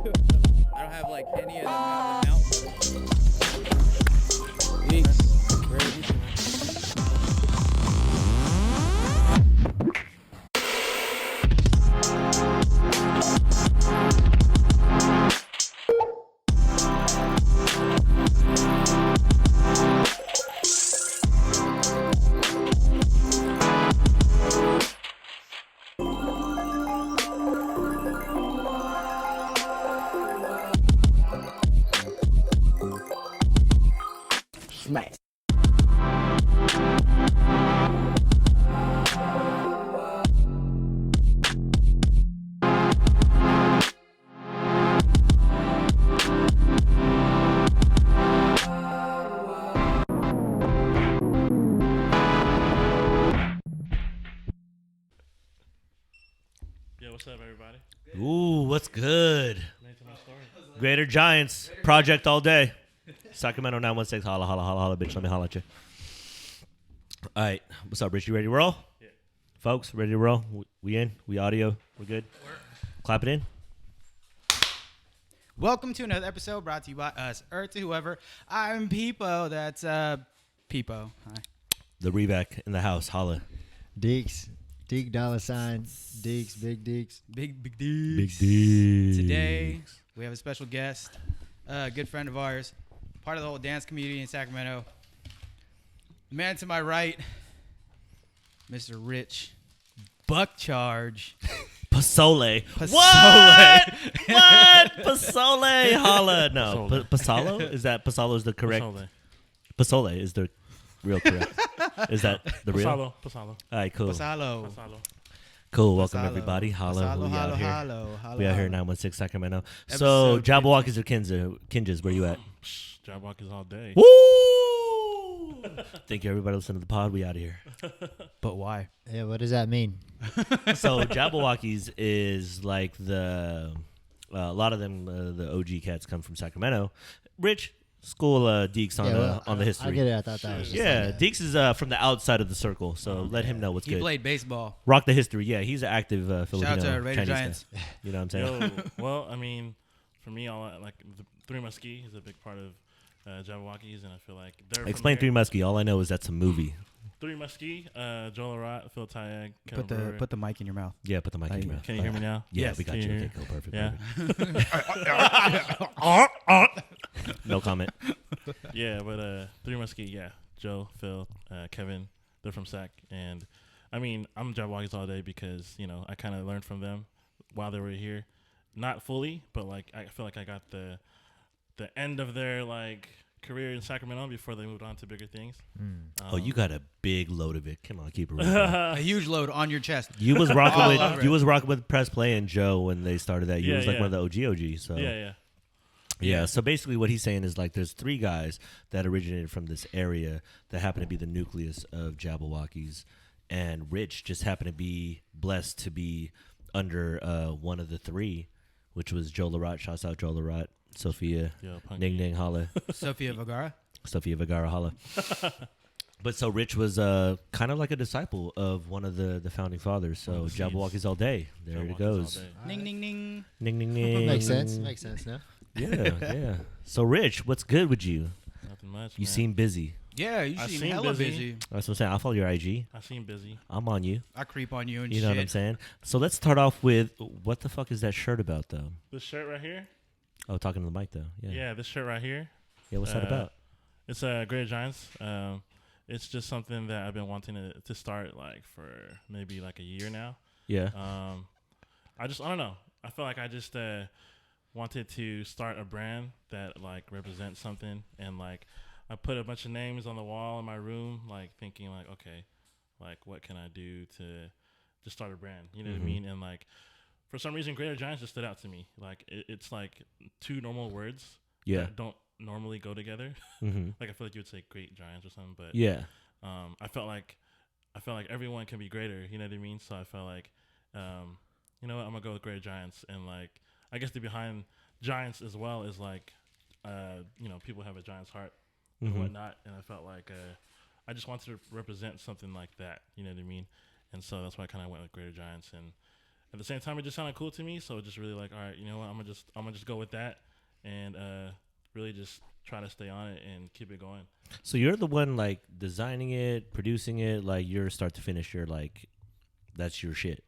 I don't have like any of the mountains. Thanks. Very easy. Smash. Yeah, what's up, everybody? Ooh, what's good? Made to my story. Greater Giants project all day. Sacramento 916. Holla, holla, holla, holla, bitch. Let me holla at you. All right. What's up, Rich? You ready to roll? Yeah. Folks, ready to roll? We in? We audio? We're good? Clap it in. Welcome to another episode brought to you by us, Earth to whoever. I'm Peepo. That's Peepo. Hi. The Reback in the house. Holla. Deeks, Deek dollar sign, Deeks, big Deeks. Big Big Deeks. D. Today we have a special guest, a good friend of ours, part of the whole dance community in Sacramento. The man to my right, Mr. Rich Buckcharge. Pasalo. Pasalo. What? What? Pasalo. Holla. No. Pasalo. Pasalo? Is that Pasalo is the correct? Pasalo. Pasalo is the real correct. Is that the real? Pasalo. Pasalo. All right, cool. Pasalo. Pasalo. Cool. Welcome, Pasalo. everybody. Holla. Pasalo, We out holla, here. holla, holla, We out here holla. in 916 Sacramento. So, Episode Jabberwockies or Kinjas, where you at? Job walkers all day. Woo! Thank you, everybody listening to the pod. We out of here. But why? Yeah, what does that mean? So, Jabberwockies is like a lot of them, the OG cats come from Sacramento. Rich, school Deeks on the history. I get it. I thought that was just Yeah, like Deeks is from the outside of the circle, so let him know what's He good. played baseball. Rock the history. Yeah, he's an active Filipino Shout out to Raider Chinese Giants. guy. You know what I'm saying? Yo, well, I mean, for me, like the Three Muskie is a big part of Jabberwockies, and I feel like they're Explain Three from Muskie. All I know is that's a movie. here. Three Muskie, Joel Arat, Phil Tyag, Kevin Put Brewer. the mic in your mouth. Yeah, put the mic in your mouth. Can you hear me now? Yeah, Yes. we got Can you. you Okay, hear- cool, perfect. Yeah. Perfect. No comment. Yeah, but Three Muskie, yeah. Joe, Phil, Kevin, they're from Sac. And, I mean, I'm Jabberwockies all day because, you know, I kind of learned from them while they were here. Not fully, but, like, I feel like I got the end of their, like, career in Sacramento before they moved on to bigger things. Oh, you got a big load of it. Come on, keep it real. A huge load on your chest. You was All rocking over with it. Press Play and Joe when they started that. You Yeah, was like yeah. one of the OGs. So Yeah. So basically, what he's saying is like there's three guys that originated from this area that happen to be the nucleus of Jabberwockies, and Rich just happened to be blessed to be under one of the three, which was Joe Larat. Shouts out Joe Larat, Sophia, Yo, Punky. Ning Ning Holla, Sophia Vergara. Sophia Vergara Holla. But so Rich was kind of like a disciple of one of the founding fathers. So One of the seeds. Jabberwockies all day. There it Jabberwockies goes. all day. Ning, ning, ning. Ning ning ning. Makes sense. Makes sense. No. Yeah, yeah. So Rich, what's good with you? Nothing much, You man. seem busy. Yeah, you I seem seem hella busy. busy. That's what I'm saying. I'll follow your IG. I seem busy. I'm on you. I creep on you and You shit. know what I'm saying? So let's start off with what the fuck is that shirt about, though? This shirt right here? Oh, talking to the mic, though. Yeah. Yeah, this shirt right here. Yeah, what's that about? It's Greater Giants. It's just something that I've been wanting to start like for maybe like a year now. Yeah. I don't know. I feel like I just wanted to start a brand that like represents something, and like I put a bunch of names on the wall in my room, like thinking like, okay, like what can I do to start a brand? You know what I mean? And like for some reason, Greater Giants just stood out to me. Like it's like two normal words Yeah. that don't normally go together. Mm-hmm. Like I feel like you would say Great Giants or something, but Yeah. I felt like everyone can be greater. You know what I mean? So I felt like, you know what, I'm gonna go with Greater Giants, and like I guess the behind Giants as well is like, you know, people have a Giants heart and whatnot, and I felt like I just wanted to represent something like that. You know what I mean? And so that's why I kind of went with Greater Giants, and at the same time, it just sounded cool to me. So just really like, all right, you know what? I'm gonna just go with that, and really just try to stay on it and keep it going. So you're the one like designing it, producing it, like you're start to finish. You're like, that's your shit.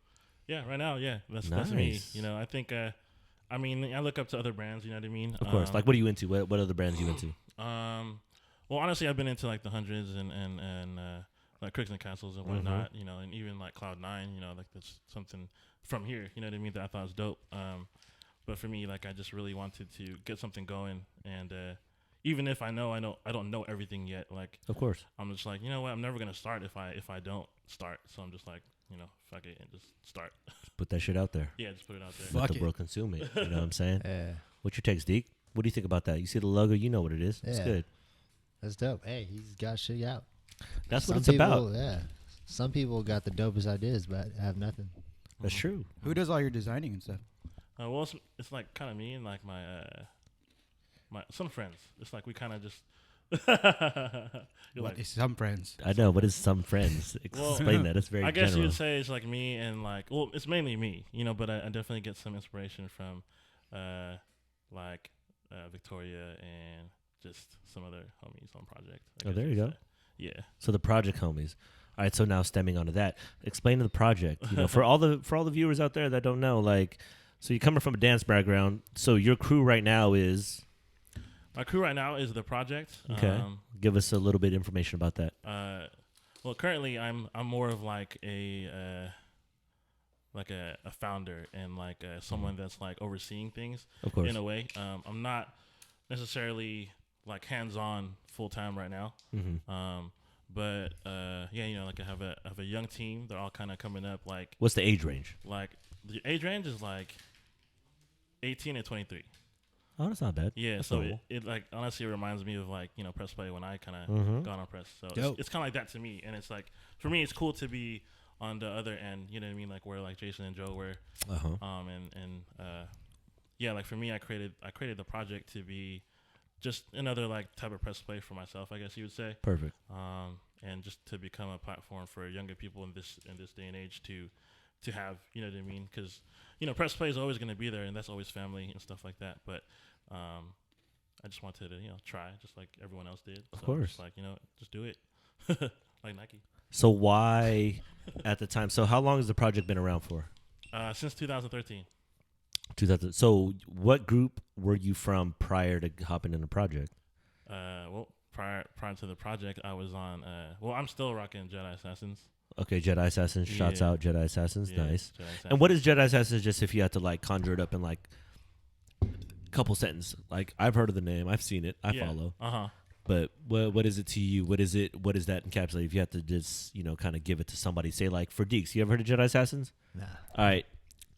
Yeah, right now, yeah, that's me. Nice. You know, I think, I mean, I look up to other brands. You know what I mean? Of course. Like, what are you into? What other brands are you into? Well, honestly, I've been into like the hundreds and like Crooks and Castles and whatnot. You know, and even like Cloud9. You know, like that's something from here. You know what I mean? That I thought was dope. But for me, like I just really wanted to get something going, and even if I don't know everything yet. Like, Of course. I'm just like, you know what? I'm never gonna start if I don't start. So I'm just like, you know, fuck it and just start. Put that shit out there. Yeah, just put it out there. Fuck Let the it. world consume it. You know what I'm saying? Yeah, What's your takes, Deke? What do you think about that? You see the logo, you know what it is. It's Yeah. good. that's dope. Hey, he's got shit out. That's what Some it's people, about. Yeah, some people got the dopest ideas, but have nothing. That's true. Who does all your designing and stuff? Well, it's like kind of me and like my some friends. It's like we kind of just. You're What like, is some friends? I know. What is some friends? Well, Explain that. It's very I guess general. you would say it's like me and like, well, it's mainly me, you know, but I definitely get some inspiration from like Victoria and just some other homies on project. I Oh, guess there you you'd go. say. Yeah. So the project homies. All right. So now stemming onto that, explain the project. You know, for all the viewers out there that don't know, like, so you're coming from a dance background. So your crew right now is My crew right now is the project. okay. Give us a little bit of information about that. Well, currently I'm more of like a founder and like someone that's like overseeing things Of course. in a way. I'm not necessarily like hands-on full-time right now. Mm-hmm. But yeah, you know, like I have a young team. They're all kind of coming up. Like What's the age range? the age range is like 18 and 23. Oh, that's not bad. Yeah, That's so normal. it like honestly reminds me of like, you know, press play when I kind of Mhm. got on press. So Dope. it's kind of like that to me, and it's like for me, it's cool to be on the other end. You know what I mean? Like where like Jason and Joe were. And yeah, like for me, I created the project to be just another like type of press play for myself, I guess you would say. Perfect. And just to become a platform for younger people in this day and age to have, you know what I mean? Because you know, press play is always going to be there, and that's always family and stuff like that. But I just wanted to, you know, try just like everyone else did. Of So course. just like, you know, just do it like Nike. So why at the time? So how long has the project been around for? Since 2013. 2000. So what group were you from prior to hopping in the project? Well, prior to the project, I was on. Well, I'm still rocking Jedi Assassins. Okay, Jedi Assassins. Shouts Yeah. out Jedi Assassins. Yeah, Nice. Jedi Assassins. And what is Jedi Assassins? Just if you had to like conjure it up in like a couple sentences. Like I've heard of the name, I've seen it, I follow. But what is it to you? What is it? What does that encapsulate? If you have to just kind of give it to somebody, say like for Deeks, you ever heard of Jedi Assassins? Nah. All right,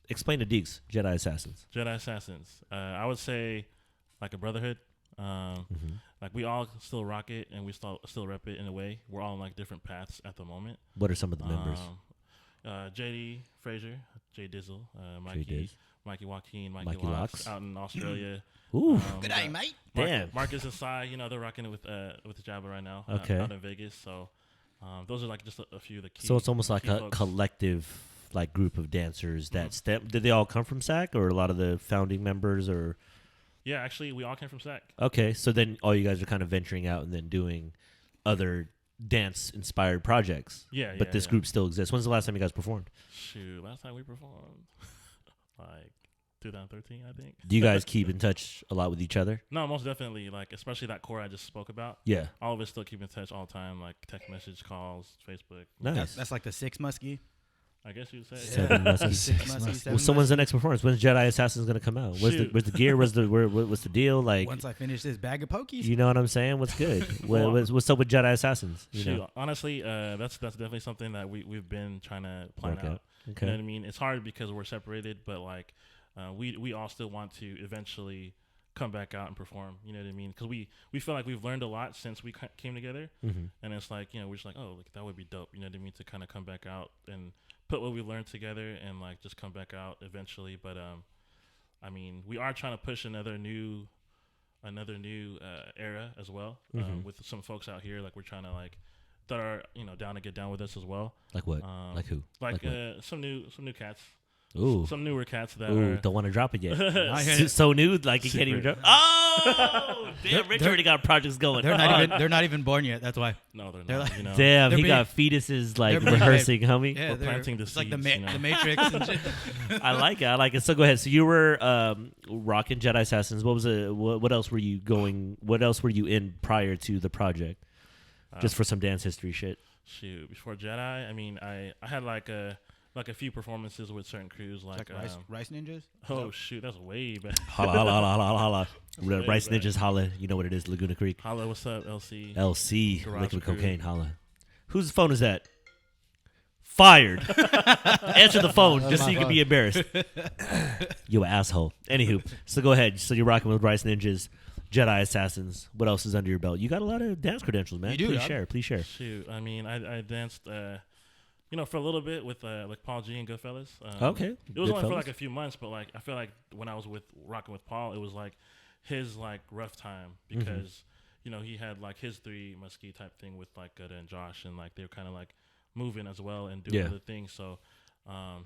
explain to Deeks Jedi Assassins. Jedi Assassins. I would say like a brotherhood. Like we all still rock it and we still rep it in a way. We're all on like different paths at the moment. What are some of the members? JD Frazier, Jay Dizzle, Diz. Mikey Joaquin, Mikey Locks Locks. out in Australia. Ooh, Good day, mate. Damn. Marcus and Sai, you know, they're rocking it with the Jabba right now. Okay. Out in Vegas. So those are like just a few of the key. so it's almost like key a folks. collective like group of dancers that step. Did they all come from SAC or a lot of the founding members or? Yeah, actually, we all came from SAC. Okay, so then all you guys are kind of venturing out and then doing other dance-inspired projects. Yeah, But this group still exists. When's the last time you guys performed? Shoot, last time we performed, like 2013, I think. Do you guys keep in touch a lot with each other? No, most definitely. Like, especially that core I just spoke about. Yeah. All of us still keep in touch all the time, like text message, calls, Facebook. Nice. That's like the six muskie. I guess you would say. Seven muskies. Six muskie. Seven Well, so when's muskie. the next performance? When's Jedi Assassin's gonna come out? Where's Shoot. the gear? What's the deal? Like, Once I finish this bag of pokies. you know what I'm saying? What's good? Well, what's up with Jedi Assassins? You Shoot, know? honestly, that's definitely something that we've been trying to plan Work out. out. Okay. You know what I mean? It's hard because we're separated, but like we all still want to eventually come back out and perform. You know what I mean? Because we feel like we've learned a lot since we came together, and it's like, you know, we're just like, oh, like that would be dope. You know what I mean? To kind of come back out and put what we learned together and like just come back out eventually. But I mean, we are trying to push another new era as well with some folks out here. Like we're trying to like that are, you know, down to get down with us as well. Like what? Like who? Like what? some new cats. Ooh. some newer cats that Ooh, are. don't want to drop it yet. I hear it. So new, like he can't even Secret. drop. Oh, damn! Rich already got projects going. They're not even born yet. That's why. No, they're They're not. like- You know, Damn, They're he being- got fetuses like they're being rehearsing, homie. Yeah, We're they're- planting the it's like seeds, you know. the Matrix and shit. I like it. I like it. So go ahead. So you were rocking Jedi Assassins. What was it? What else were you going? What else were you in prior to the project? Just for some dance history shit. Shoot, before Jedi, I mean, I had like a few performances with certain crews, like Rice Ninjas. oh shoot, that's way back. Holla, holla, holla, holla, holla. way Rice back. Ninjas, holla. You know what it is, Laguna Creek. Holla, what's up, LC? LC, Garage liquid crew. cocaine, holla. Whose phone is that? Fired. Answer the phone That's just so my you can phone. be embarrassed. You asshole. Anywho, so go ahead. So you're rocking with Rice Ninjas, Jedi Assassins. What else is under your belt? You got a lot of dance credentials, man. You do, Please dog. share. Please share. Shoot, I mean, I danced, for a little bit with like Paul G and Goodfellas. Okay. It was only for Goodfellas. like a few months, but like I feel like when I was rocking with Paul, it was like his like rough time because he had like his 3 Muskie type thing with like Gutta and Josh, and like they were kind of like moving as well and doing Yeah. other things. So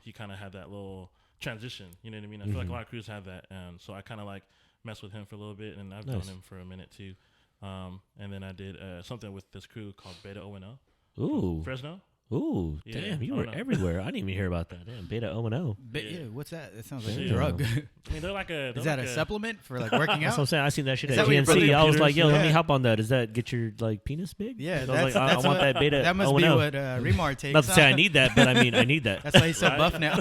he kind of had that little transition. You know what I mean? I feel like a lot of crews have that, and so I kind of like messed with him for a little bit, and I've Nice. known him for a minute too. And then I did something with this crew called Beta-0 Ooh. Fresno. Ooh. Yeah, Damn, you I were don't know. everywhere. I didn't even hear about that. Damn, Beta O&O. But yeah, what's that? That sounds like Yeah. a drug. I mean, they're like a. Is that a supplement for like working That's what I'm out? saying. I seen that shit Is at that what your brother GNC. I was like, yo, let me Yeah. hop on that. Does that get your like penis big? Yeah, I was that's, like, I that's want what, that Beta That must be O&O. what Remar takes. Not to say I huh? need that, but I mean, I need that. That's why he's so Right. buff now.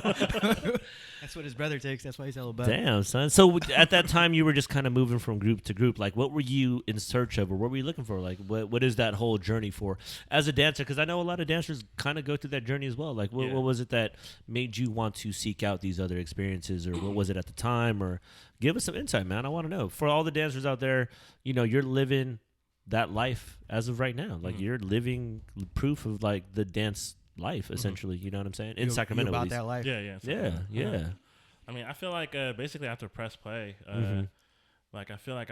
That's what his brother takes. That's why he's hella buff. Damn, son. So at that time, you were just kind of moving from group to group. Like, what were you in search of, or what were you looking for? Like, what is that whole journey for as a dancer? Because I know a lot of dancers kind of go through that journey as well. Like, what, Yeah. what was it that made you want to seek out these other experiences, or what was it at the time? Or give us some insight, man. I want to know. For all the dancers out there, you're living that life as of right now. Like, you're living proof of like the dance life, essentially. You know what I'm saying? In You Sacramento, at about least. that life. Yeah. Yeah, yeah. I mean, I feel like basically after press play, like I feel like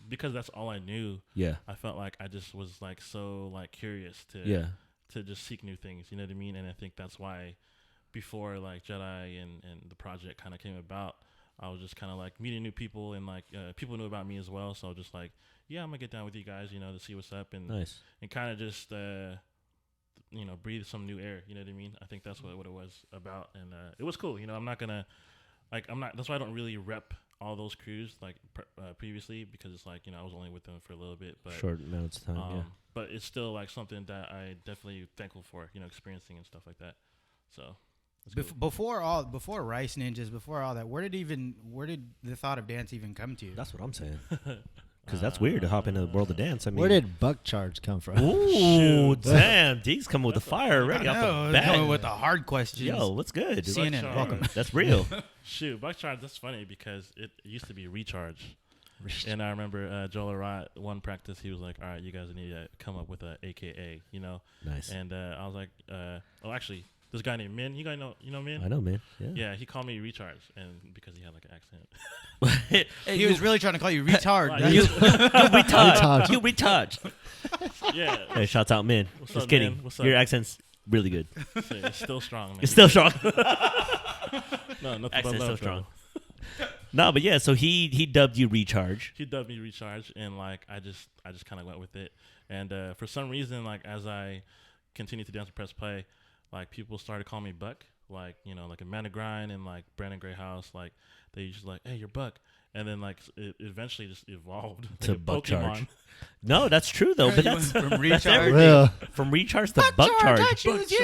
because that's all I knew. Yeah. I felt like I just was like so like curious to just seek new things. You know what I mean? And I think that's why before like Jedi and the project kind of came about, I was just kind of like meeting new people, and like people knew about me as well. So just like, yeah, I'm gonna get down with you guys, to see what's up, and Nice. and kind of just breathe some new air. You know what I mean? I think that's what it was about, and it was cool. I'm not gonna that's why I don't really rep all those crews like previously, because it's like I was only with them for a little bit, but Short amounts of time. Yeah. but it's still like something that I definitely thankful for, experiencing and stuff like that. So it's cool. Before Rice Ninjas, before all that, where did the thought of dance even come to you? That's what I'm saying. Because that's weird to hop into the world of dance. I mean, Where did Buckcharge come from? Ooh, damn! Deke's coming with the fire already off No, the they're coming bat. with the hard questions. Yo, what's good? CNN, Buckcharge. welcome. That's real. Shoot, Buckcharge, that's funny because it used to be Recharge. And I remember Joel Arat, one practice, he was like, all right, you guys need to come up with a AKA, Nice. And I was like, actually, this guy named Min, you know Min? I know, man. Yeah. Yeah, he called me Recharge, and because he had like an accent. Hey, He was really trying to call you retard. Like, That's- you retard. Retard. You retard. Yeah, Hey, shouts out, man. What's Just up, kidding. man? What's up? Your accent's really good. it's still strong, man. It's still strong. No, nothing but Accent's love, still strong. though. No, but yeah. So he dubbed you Recharge. He dubbed me Recharge, and like I just kind of went with it. And for some reason, like as I continued to dance and press play, like people started calling me Buck, like like Amanda Grind and like Brandon Greyhouse, like they just like, hey, you're Buck. And then like it eventually just evolved To into Buckcharge. Pokemon. No, that's true though. But that's from that's Recharge. everything. Real. From Recharge to Buckcharge. choose you.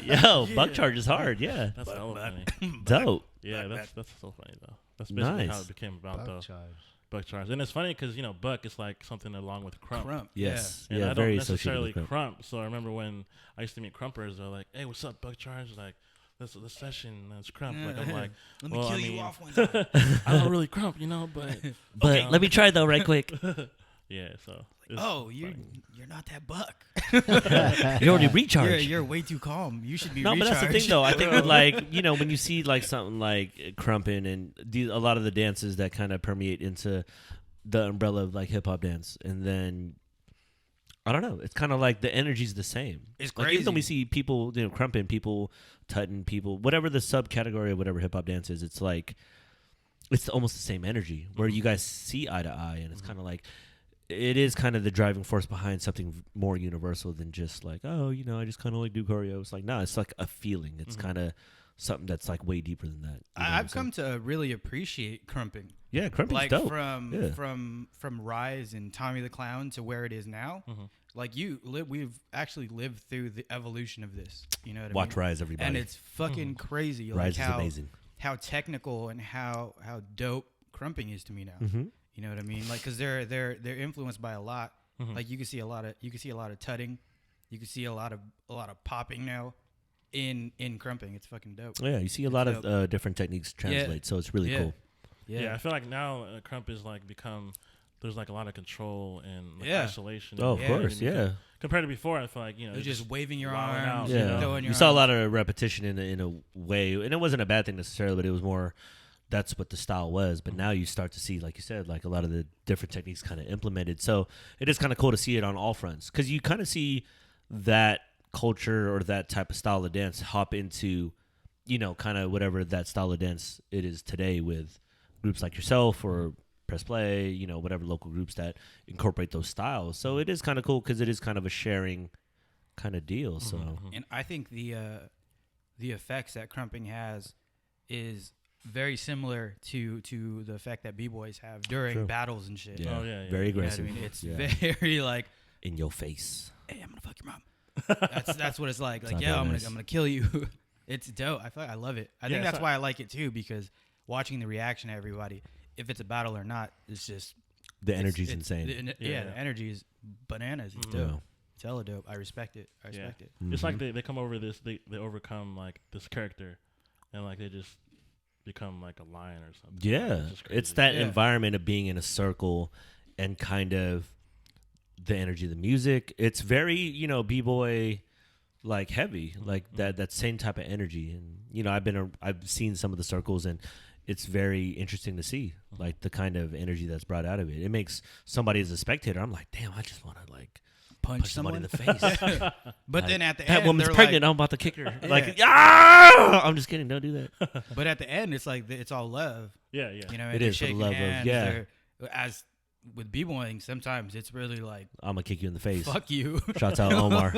Yo, Buckcharge is hard. Yeah, That's hella funny. dope. Yeah, that's so funny though. That's basically how Nice. it became about though. Buckcharge. Buckcharge. And it's funny because Buck is like something along with Crump. Crump. Yes. And Yeah, I very don't associated necessarily with Crump. crump. So I remember when I used to meet crumpers, they're like, "Hey, what's up, Buckcharge?" Like, this session, it's crump. Like I'm like, Let me well, kill I you mean, off one time. I don't really crump, but But Okay. let me try though, right quick. yeah. So it's Oh, fine. you're not that Buck. You're already Recharge. You're way too calm. You should be No, but recharged. that's the thing, though. I think with like when you see like something like crumping and a lot of the dances that kind of permeate into the umbrella of like hip hop dance, and then I don't know. It's kind of like the energy's the same. It's like, crazy. even though we see people, crumping, people tutting, people, whatever the subcategory of whatever hip hop dance is, it's like it's almost the same energy where you guys see eye to eye, and it's kind of like it is kind of the driving force behind something more universal than just like, oh, I just kind of like do choreo. It's like, no, it's like a feeling. It's kind of something that's like way deeper than that. I've come to really appreciate crumping. Yeah, crumping's like dope. from Rise and Tommy the Clown to where it is now. Like we've actually lived through the evolution of this. You know what I mean? Watch Rise, everybody. And it's fucking crazy. Rise like is amazing. How technical and how dope crumping is to me now. You know what I mean? Like, cause they're influenced by a lot. Like you can see a lot of tutting, you can see a lot of popping now in crumping. It's fucking dope. Yeah, you see a lot of different techniques translate, so it's really cool. Yeah, I feel like now crump is like there's like a lot of control and like isolation. Oh, of course, Compared to before, I feel like you're just waving your wilding arms. out, Throwing your you saw a arms. lot of repetition in a way, and it wasn't a bad thing necessarily, but it was more. That's what the style was, but now you start to see, like you said, like a lot of the different techniques kind of implemented. So it is kind of cool to see it on all fronts because you kind of see that culture or that type of style of dance hop into, kind of whatever that style of dance it is today with groups like yourself or Press Play, whatever local groups that incorporate those styles. So it is kind of cool because it is kind of a sharing kind of deal. So, and I think the effects that crumping has is very similar to the effect that b-boys have during battles and shit. Oh yeah. Very aggressive. You know what I mean? It's very like in your face. Hey, I'm gonna fuck your mom. That's what it's like. Like, yeah, I'm gonna kill you. It's dope. I feel like I love it. I think that's why I like it too, because watching the reaction of everybody, if it's a battle or not, it's just the energy's insane. The energy is bananas. It's dope. It's hella dope. I respect it. I respect it. It's like they come over this, they overcome like this character, and like they just become like a lion or something. Yeah, it's that environment of being in a circle and kind of the energy of the music. It's very, b-boy like heavy, like that same type of energy. And I've seen some of the circles, and it's very interesting to see like the kind of energy that's brought out of it. It makes somebody as a spectator, I'm like, damn, I just want to like punch somebody in the face. But then at the that end, woman's they're pregnant. like, I'm about to kick her. Like, I'm just kidding. Don't do that. But at the end, it's like it's all love. Yeah. You know, it is for the love of As with b-boying, sometimes it's really like, I'm gonna kick you in the face. Fuck you. Shouts out Omar.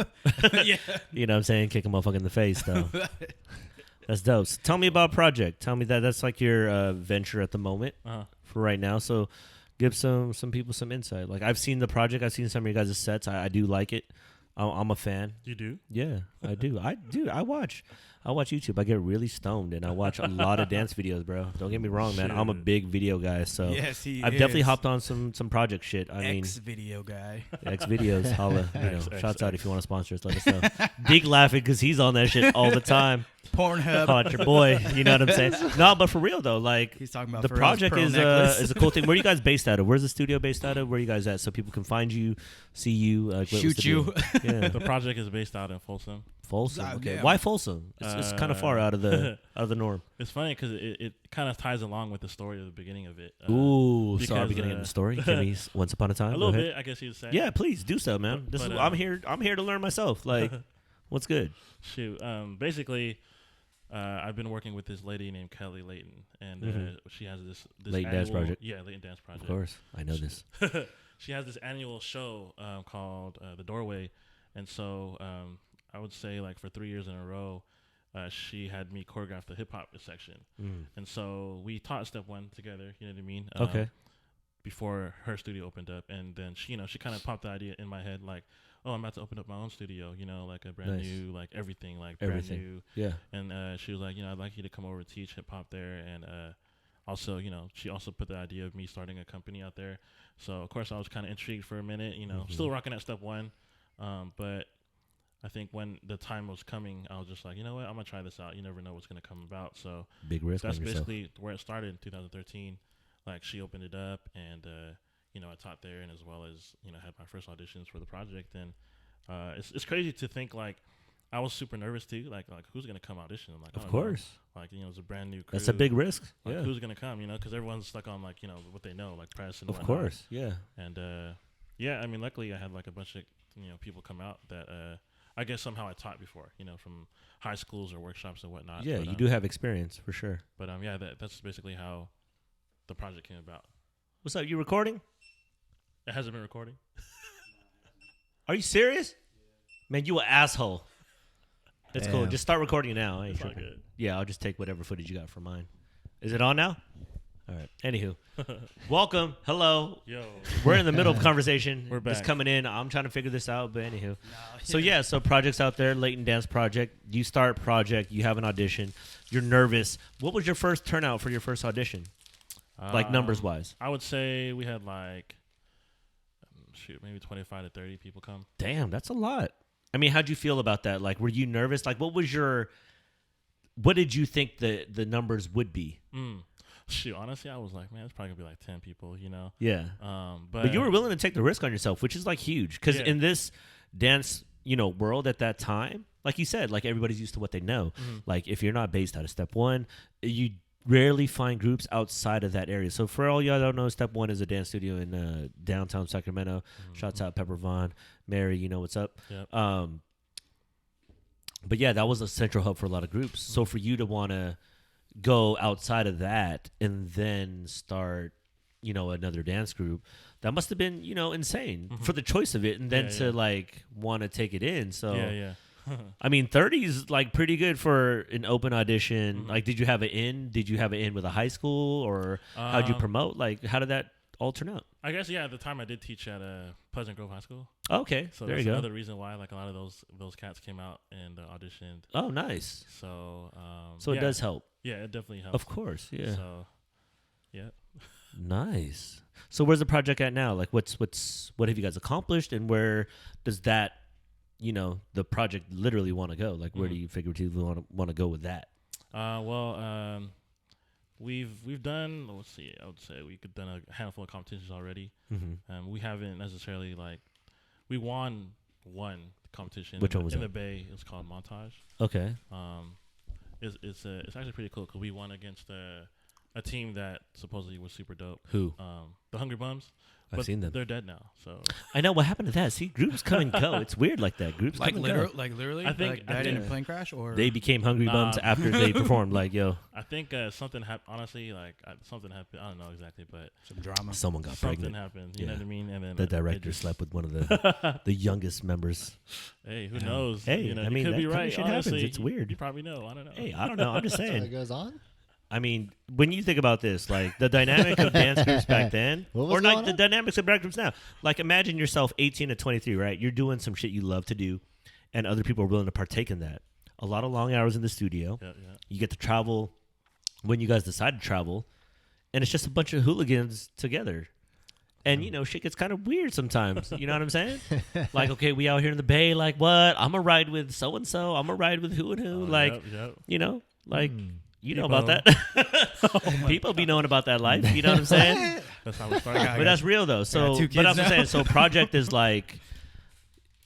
Yeah. You know what I'm saying? Kick a motherfucker in the face, though. That's dope. So tell me about Project. Tell me that's like your venture at the moment for right now. So give some people some insight. Like, I've seen the project. I've seen some of your guys' sets. I do like it. I'm a fan. You do? Yeah, I do. I watch YouTube. I get really stoned, and I watch a lot of dance videos, bro. Don't get me wrong, man. I'm a big video guy, so yes, I've definitely hopped on some project shit. I mean, video guy. X videos, holla. Shouts out if you want to sponsor us. Let us know. Dig laughing because he's on that shit all the time. Pornhub. Caught your boy. You know what I'm saying? No, but for real though, like he's talking about the project is a cool thing. Where are you guys based out of? Where's the studio based out of? Where are you guys at? So people can find you, see you, shoot you. Yeah. The project is based out in Folsom. Folsom. Okay. Yeah. Why Folsom? It's kind of far out of the norm. It's funny because it kind of ties along with the story of the beginning of it. Ooh, so our beginning of the story. Give me Once Upon a Time. A little bit, I guess you'd say. Yeah, please do so, man. I'm here to learn myself. Like, what's good? Shoot. Basically, I've been working with this lady named Kelly Layton, and she has this Layton Dance Project. Yeah, Layton Dance Project. Of course, I know this. She has this annual show called The Doorway, and so I would say like for 3 years in a row, she had me choreograph the hip hop section, and so we taught step one together. You know what I mean? Okay. Before her studio opened up, and then she kind of popped the idea in my head, like, oh, I'm about to open up my own studio. Like a brand new, like everything, brand new. Yeah. And she was like, I'd like you to come over and teach hip hop there, and also, she also put the idea of me starting a company out there. So of course I was kind of intrigued for a minute. Still rocking at step one, but I think when the time was coming, I was just like, you know what, I'm gonna try this out. You never know what's gonna come about. So big risk. That's basically where it started in 2013. Like, she opened it up, and I taught there, and as well as had my first auditions for the project. And it's crazy to think, like, I was super nervous too. Like who's gonna come audition? I'm like, of course. Like, it's a brand new crew. That's a big risk. Like, yeah. Who's gonna come? Because everyone's stuck on like what they know, like press and of whatnot. course. Yeah. And I mean, luckily I had like a bunch of people come out that I guess somehow I taught before, from high schools or workshops and whatnot. Yeah, but, you do have experience for sure. But yeah, that's basically how the project came about. What's up? You recording? It hasn't been recording. Are you serious? Man, you an asshole. That's cool. Damn. Just start recording now. I ain't It's all tripping. good. Yeah, I'll just take whatever footage you got from mine. Is it on now? All right. Anywho, welcome. Hello. Yo, We're in the middle of conversation. We're Just back. coming in. I'm trying to figure this out, but anywho. No, So yeah, so projects out there, Leighton Dance Project. You start project, you have an audition, you're nervous. What was your first turnout for your first audition? Like numbers wise? I would say we had maybe 25 to 30 people come. Damn, that's a lot. I mean, how'd you feel about that? Like, were you nervous? Like, what did you think the numbers would be? Shoot, honestly, I was like, man, it's probably gonna be like 10 people, Yeah. But you were willing to take the risk on yourself, which is like huge. Because Yeah. in this dance, world at that time, like you said, like everybody's used to what they know. Like if you're not based out of Step One, you rarely find groups outside of that area. So for all y'all don't know, Step One is a dance studio in downtown Sacramento. Shouts out Pepper Vaughn, Mary, you know what's up. Yep. But yeah, that was a central hub for a lot of groups. So for you to want to go outside of that and then start, another dance group, that must have been, insane for the choice of it, and then to like want to take it in. So yeah. I mean, 30 is like pretty good for an open audition. Like, did you have it in? Did you have it in with a high school, or how'd you promote? Like, how did that all turn out? I guess at the time I did teach at Pleasant Grove High School. Okay, So there that's you go. another reason why like a lot of those cats came out and auditioned. Oh, nice. So So it does help. Yeah, it definitely helps. Of course, yeah. So yeah. Nice. So where's the project at now? Like, what have you guys accomplished, and where does that, the project literally want to go? Like, where do you figuratively want to go with that? We've done. Let's see. I would say we've done a handful of competitions already. We haven't necessarily we won one competition. Which one was in that? the Bay? It's called Montage. Okay. It's actually pretty cool because we won against a team that supposedly was super dope. Who? The Hungry Bums. I've seen them. They're dead now. So I know what happened to that. See, groups come and go. It's weird like that. Groups like come and go. literally. I think- died in a yeah. plane crash, or They became hungry bums after they performed. Like, yo, I think something happened. Honestly, something happened. I don't know exactly, but some drama. someone got something pregnant. happened. You know Yeah. what I mean? And then The they director just- slept with one of the youngest members. Hey, who knows? Hey, I I mean, mean, you could that be kinda right. shit happens. Honestly, It's weird. You probably know. I don't know. Hey, I don't know. I'm just So it saying. goes on. I mean, when you think about this, like the dynamic of dance groups back then, What was or like going the on? dynamics of dance groups now. Like, imagine yourself 18 to 23, right? You're doing some shit you love to do, and other people are willing to partake in that. A lot of long hours in the studio. Yeah. You get to travel when you guys decide to travel, and it's just a bunch of hooligans together. And, shit gets kind of weird sometimes. You know what I'm saying? Like, okay, we out here in the Bay, like, what? I'm going to ride with so-and-so. I'm going to ride with who and who. Yep. Like, you know People. about that. People be knowing about that life. You know what I'm saying? That's how we started. But that's real, though. So, got two but that's kids what I'm now. saying. So, project is like,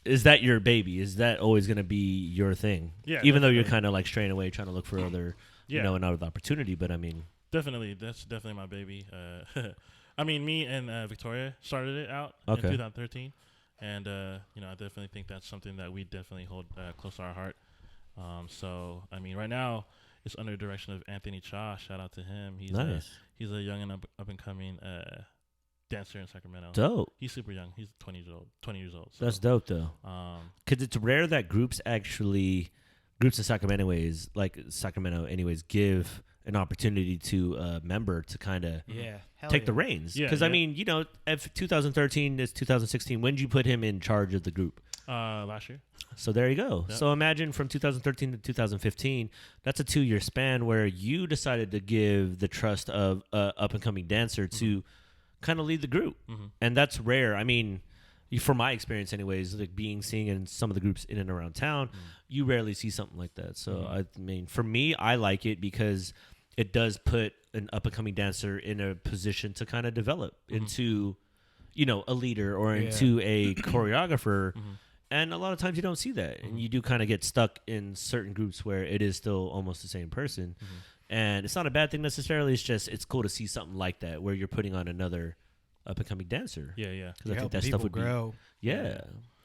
is that your baby? Is that always going to be your thing? Yeah, Even though you're definitely. kind of like straying away, trying to look for other, Yeah. another opportunity. But I mean, Definitely, that's definitely my baby. I mean, me and Victoria started it out Okay. in 2013, and I definitely think that's something that we definitely hold close to our heart. So I mean, right now it's under the direction of Anthony Cha. Shout out to him. He's nice. he's a young and up and coming dancer in Sacramento. Dope. He's super young. He's 20 years old. 20 years old. So, That's dope, though. Because it's rare that groups in Sacramento anyways, give an opportunity to a member to kind of take the reins. Yeah, Because, I yeah. mean, if 2013 is 2016, when did you put him in charge of the group? last year. So there you go. Yep. So imagine from 2013 to 2015, that's a 2-year span where you decided to give the trust of a up-and-coming dancer to kind of lead the group. And that's rare. I mean, from my experience anyways, like seeing in some of the groups in and around town, you rarely see something like that. So I mean, for me, I like it because it does put an up-and-coming dancer in a position to kind of develop into, a leader or into a choreographer. And a lot of times you don't see that. And you do kind of get stuck in certain groups where it is still almost the same person. And it's not a bad thing necessarily. It's just, it's cool to see something like that where you're putting on another up-and-coming dancer. Yeah. Because I think that stuff would grow. be... Yeah.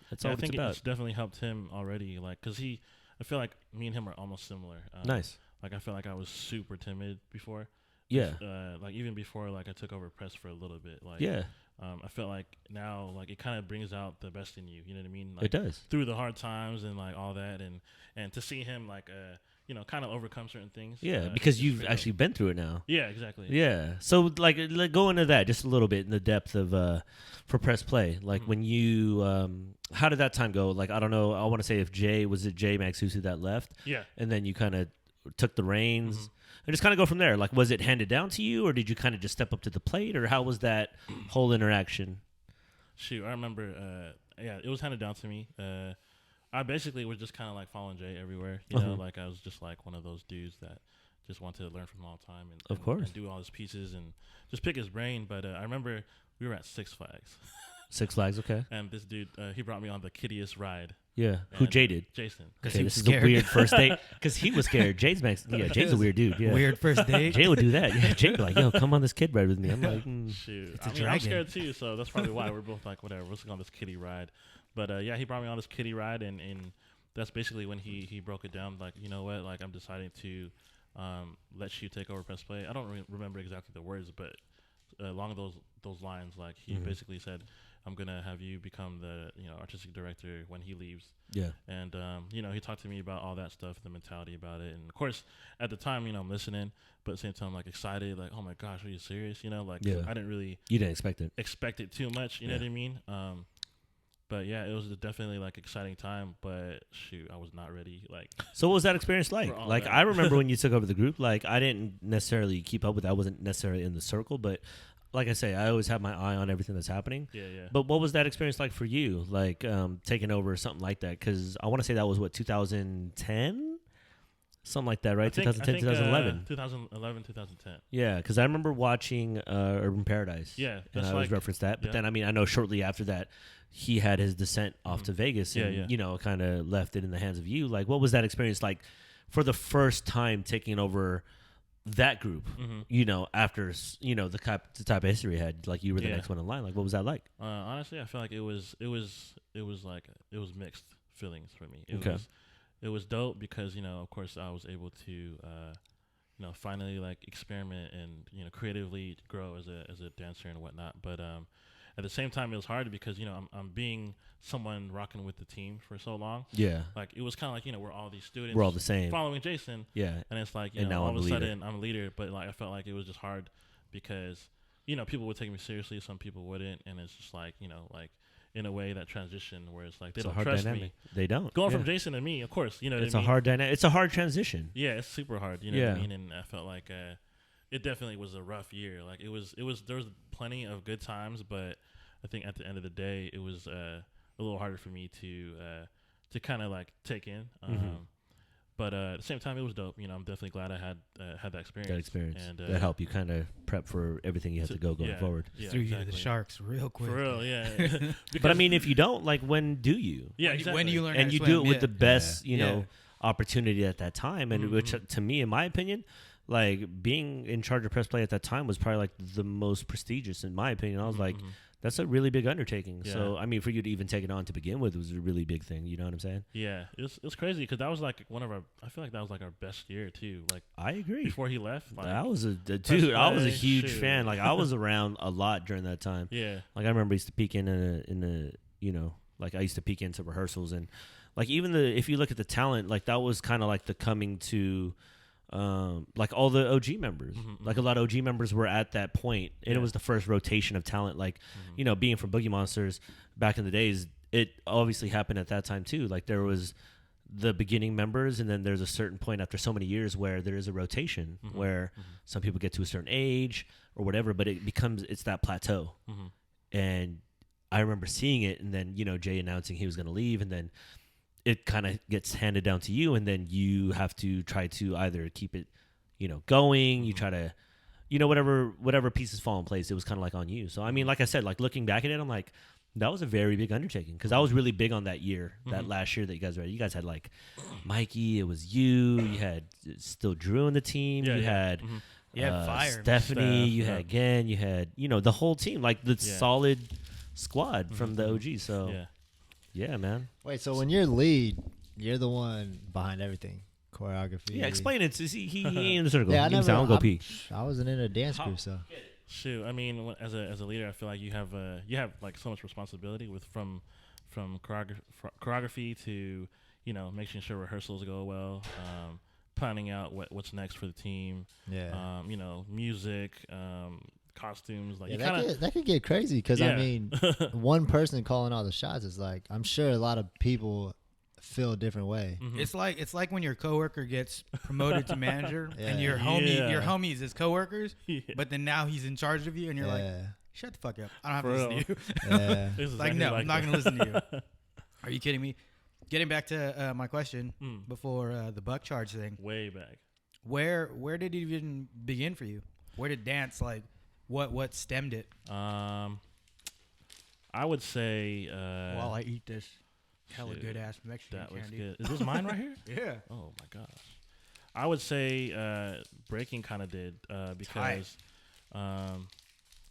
That's Yeah, all I it's think about. it's definitely helped him already. Like, cause I feel like me and him are almost similar. Nice. Like, I feel like I was super timid before. Yeah. Like even before, like I took over press for a little bit. Like, Yeah. I felt like now, like it kind of brings out the best in you. You know what I mean? Like, It does. through the hard times and like all that, and to see him like kind of overcome certain things. Yeah, because it's you've pretty actually dope. been through it now. Yeah, exactly. Yeah. So like go into that just a little bit in the depth of for press play. Like when you how did that time go? Like I don't know. I want to say if Jay Maxusu that left, Yeah. and then you kind of took the reins and just kind of go from there. Like was it handed down to you, or did you kind of just step up to the plate, or how was that whole interaction? Shoot, I remember. Yeah, it was handed down to me. I basically was just kind of like following Jay everywhere. You know, like I was just like one of those dudes that just wanted to learn from him all the time and do all his pieces and just pick his brain. But I remember we were at Six Flags. Six Flags, okay. And this dude, he brought me on the kiddiest ride. Yeah. Who Jay did? Jason. Okay, he this was is scared. a weird first date because he was scared. Jay's a weird dude. Yeah. Weird first date. Jay would do that. Yeah, Jay would be like, yo, come on this kid ride with me. I'm like, Shoot. It's a I'm dragon. scared too, so that's probably why we're both like, whatever, let's go on this kiddie ride. But yeah, he brought me on this kiddie ride, and that's basically when he broke it down. Like, you know what? Like, I'm deciding to let you take over press play. I don't remember exactly the words, but along those lines, like he basically said, I'm gonna have you become the artistic director when he leaves. yeah. And he talked to me about all that stuff, the mentality about it, and of course at the time, I'm listening, but at the same time, like excited, like, oh my gosh, are you serious? Like Yeah. I didn't really You didn't expect it. expect it too much. You know what I mean? But yeah, it was definitely like exciting time. But shoot, I was not ready. Like, So what was that experience like? For all Like that. I remember when you took over the group, like I didn't necessarily keep up with it. I wasn't necessarily in the circle, but like I say, I always have my eye on everything that's happening. yeah. But what was that experience like for you? Like taking over something like that? Because I want to say that was what 2010, something like that, right? 2010, 2011. 2011, 2010. Yeah, because I remember watching Urban Paradise. Yeah, and that's I always like- reference that. But yeah. then I mean, I know shortly after that, he had his descent off to Vegas, and Yeah. kind of left it in the hands of you. Like, what was that experience like for the first time taking over that group? After the type of history it had, like you were the Yeah. next one in line. Like, what was that like? Honestly, I feel like it was mixed feelings for me. It was dope because of course I was able to finally like experiment and creatively grow as a dancer and whatnot. But at the same time, it was hard because I'm being someone rocking with the team for so long. Yeah, Like it was kind of like we're all these students. we're all the same. following Jason. Yeah, And it's like, And now all I'm of the a leader. sudden I'm a leader, but like I felt like it was just hard because, people would take me seriously, some people wouldn't, and it's just like, like in a way that transition where it's like they it's a don't hard trust dynamic. me. They don't. Going Yeah. from Jason to me, of course, what It's I a mean? hard dynamic. It's a hard transition. Yeah, it's super hard, what Yeah. I mean? And I felt like it definitely was a rough year. Like there was plenty of good times, but I think at the end of the day, it was a little harder for me to kind of like take in. But at the same time, it was dope. I'm definitely glad I had that experience. That experience and that helped you kind of prep for everything you have to go going yeah, forward. Yeah, Threw you to the exactly. sharks real quick. For real, yeah. But I mean, if you don't, like, when do you? yeah, when, exactly. when do you learn And how to you swim? do it with Yeah. the best, Yeah. opportunity at that time, and which to me, in my opinion, like being in charge of press play at that time was probably like the most prestigious, in my opinion. I was like, that's a really big undertaking. Yeah. So I mean, for you to even take it on to begin with was a really big thing. You know what I'm saying? Yeah, it was crazy because that was like I feel like that was like our best year too. Like I agree. before he left, like, I was a dude. I was a play, huge shoot. fan. Like I was around a lot during that time. yeah, Like I remember I used to peek in like I used to peek into rehearsals, and like even if you look at the talent, like that was kind of like the coming to like all the OG members. Like a lot of OG members were at that point, and it Yeah. was the first rotation of talent. Like being from Boogie Monsters back in the days, it obviously happened at that time too. Like there was the beginning members, and then there's a certain point after so many years where there is a rotation where some people get to a certain age or whatever, but it's that plateau. And I remember seeing it, and then Jay announcing he was going to leave, and then it kind of gets handed down to you, and then you have to try to either keep it going. You try to whatever pieces fall in place, it was kind of like on you. So I mean, like I said, like looking back at it, I'm like, that was a very big undertaking because I was really big on that year, that last year that you guys were at. You guys had like Mikey, it was you had still Drew in the team, Yeah, you yeah. had You had fire. Stephanie, Steph, you yeah. had Gen, you had the whole team, like the solid squad from the OG. So yeah. Yeah, man. Wait, so when you're lead, you're the one behind everything, choreography. Yeah, explain it. He ain't in the circle. Yeah, I Give me some, I'll go pee. I wasn't in a dance crew, so Shoot, I mean, as a leader, I feel like you have like so much responsibility with from choreography to making sure rehearsals go well, planning out what's next for the team. yeah. Music, costumes. Like Yeah, that could get crazy because I mean, one person calling all the shots is like, I'm sure a lot of people feel a different way. Mhm. It's like when your coworker gets promoted to manager and Yeah. your homies is coworkers, but then now he's in charge of you and you're like, Yeah. shut the fuck up. I don't have For to listen real. to you. Yeah. This is Like, exactly no, I'm not that. going to listen to you. Are you kidding me? Getting back to my question before the Buckcharge thing, Way back. where did it even begin for you? Where did dance, like, what stemmed it? I would say. While I eat this hella shoot, good ass Mexican that was candy. good. Is this mine right here? Yeah. Oh my gosh. I would say breaking kind of did because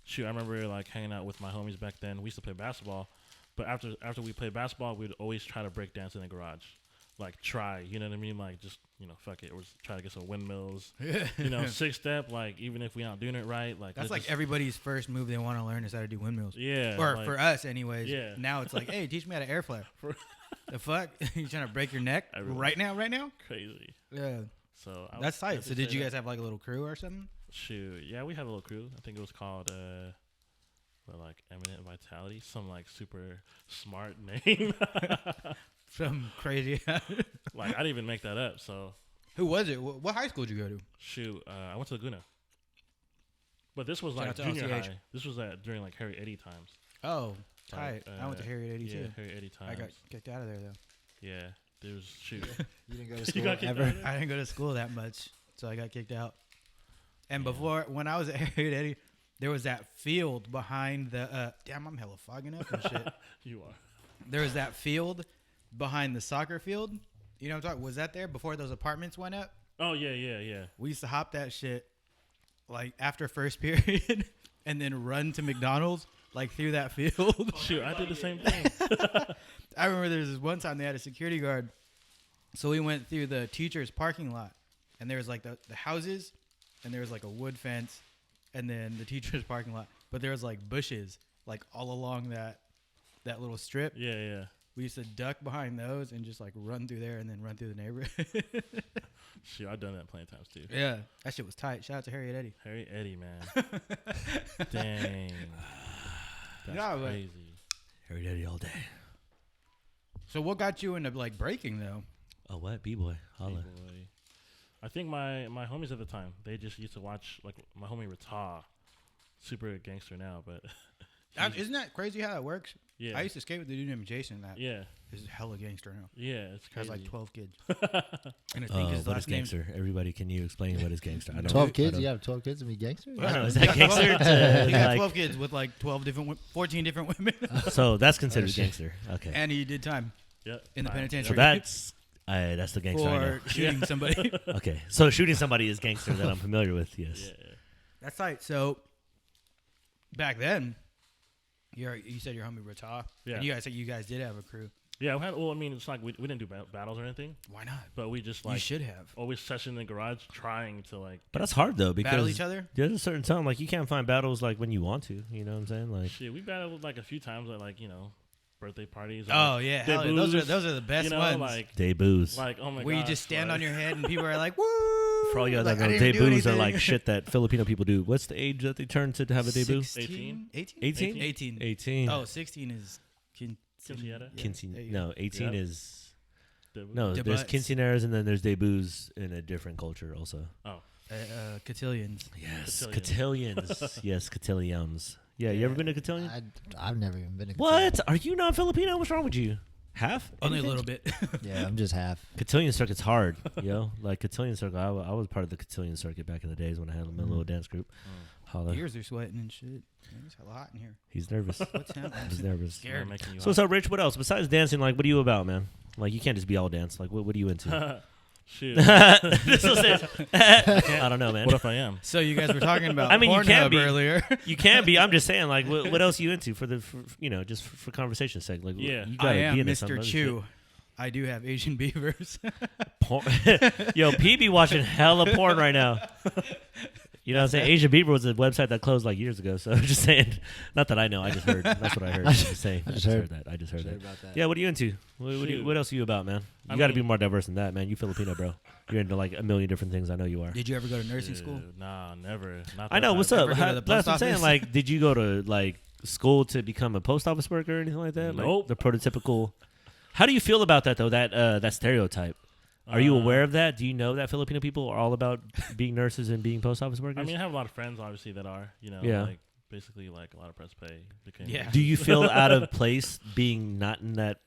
shoot, I remember like hanging out with my homies back then. We used to play basketball, but after we played basketball, we'd always try to break dance in the garage. Like try, you know what I mean? Like just, fuck it. Or try to get some windmills. 6-step, like even if we're not doing it right, like That's let's like just- everybody's first move they want to learn is how to do windmills. Yeah. Or like, for us anyways. Yeah. Now it's like, hey, teach me how to air flare. The fuck? You trying to break your neck Everyone. right now? crazy. Yeah. So That's tight. I'd So say did you that. guys have like a little crew or something? Shoot, yeah, we had a little crew. I think it was called like Eminent Vitality, some like super smart name. Some crazy. Like I didn't even make that up. So Who was it? What high school did you go to? shoot, I went to Laguna, but this was Shout like out to junior LCH. high. This was during like Harry Eddy times. Oh, Like, tight. I went to Harriet 82. Yeah, Harry Eddy times. I got kicked out of there though. Yeah, there was shoot. You didn't go to You school got kicked ever? out of there? I didn't go to school that much, so I got kicked out. And before, when I was at Harriet 80, there was that field behind the. Damn, I'm hella fogging up and shit. You are. There was that field behind the soccer field. You know what I'm talking? Was that there before those apartments went up? Oh yeah. We used to hop that shit like after first period and then run to McDonald's like through that field. Shoot, I did the same thing. I remember there was this one time they had a security guard. So we went through the teacher's parking lot and there was like the houses and there was like a wood fence and then the teacher's parking lot. But there was like bushes like all along that little strip. Yeah. We used to duck behind those and just like run through there and then run through the neighborhood. Shoot, I've done that plenty of times too. Yeah, that shit was tight. Shout out to Harriet Eddy. Harry Eddy, man. Dang. That's Yeah, but- crazy. Harry Daddy all day. So what got you into like breaking though? Oh, what? B-boy. Holla. B-boy. I think my homies at the time, they just used to watch, like, my homie Rata, super gangster now, but Isn't that crazy how that works? yeah. I used to skate with the dude named Jason. That Yeah. is hella gangster now. Yeah, it's Has crazy. like 12 kids. And I think his What is last name. gangster? Everybody, can you explain what is gangster? I don't 12 I kids? don't- You have 12 kids and be gangsters? I don't know. Is that gangster? He got Like, 12 kids with like 14 different women. so that's considered shit. gangster. Okay. And he did time Yep. in the Fine. penitentiary. So that's the gangster I know. for shooting somebody. Okay. So shooting somebody is gangster that I'm familiar with. Yes. Yeah. That's tight. So back then, you said your homie Rata. Yeah. And you guys said you guys did have a crew. Yeah, I mean, it's like we didn't do battles or anything, Why not? but we just, You like, should have. always session in the garage trying to, like, But that's hard though because Battle each other? there's a certain time like you can't find battles like when you want to. You know what I'm saying? Like shit, we battled, like, a few times at, like, birthday parties. or, Oh like, yeah, hell yeah. debuts, Those are the best you know, ones. like, debuts. oh my god. where you just stand on your head and people are like, "Woo!" For all y'all that Like, I know, didn't do debuts are anything. like shit that Filipino people do. What's the age that they turn to have a debut? 16? 18? 18? 18. 18. Oh, 16 is Quinceañera? Quince- there you go. no, 18 Yep. is Debut. no. There's Debuts. quinceañeras and then there's debuts in a different culture also. Oh. cotillions. Yes, Cotillion. cotillions. Yes, cotillions. Yeah, you ever been to cotillion? I've never even been to What? Are you not Filipino? What's wrong with you? Half? Only a Anything? little bit. Yeah, I'm just half. Cotillion circuit's hard, yo. Like cotillion circuit, I was part of the cotillion circuit back in the days when I had my little dance group. Holla. Ears are sweating and shit. Man, it's hella hot in here. He's nervous. What's happening? He's nervous. Scared. I'm making you So what's up, Rich? What else besides dancing? Like, what are you about, man? Like, you can't just be all dance. Like, what are you into? Shoot. This was it. I don't know, man. What if I am? So you guys were talking about I mean, you can Pornhub be. earlier. You can be. I'm just saying, like, what else are you into just for conversation's sake? Like, Yeah. you I gotta am be into some Mr. other Chew. I do have Asian beavers. shit. Yo, P be watching hella porn right now. You know what I'm saying? Asian Beaver was a website that closed like years ago. So I'm just saying. Not that I know. I just heard. That's what I heard. I'm just saying. I just heard that. I just heard that. about that. Yeah, what are you into? What else are you about, man? You got to be more diverse than that, man. You Filipino, bro. You're into like a million different things. I know you are. Did you ever go to nursing school? Nah, never. Not I know. that What's bad. up? Ever go to the That's post what I'm saying. office? Like, did you go to like school to become a post office worker or anything like that? Like, Nope. the prototypical. How do you feel about that though? That stereotype. Are you aware of that? Do you know that Filipino people are all about being nurses and being post office workers? I mean, I have a lot of friends, obviously, that are, Yeah. like basically like a lot of press pay. Yeah. Do you feel out of place being not in that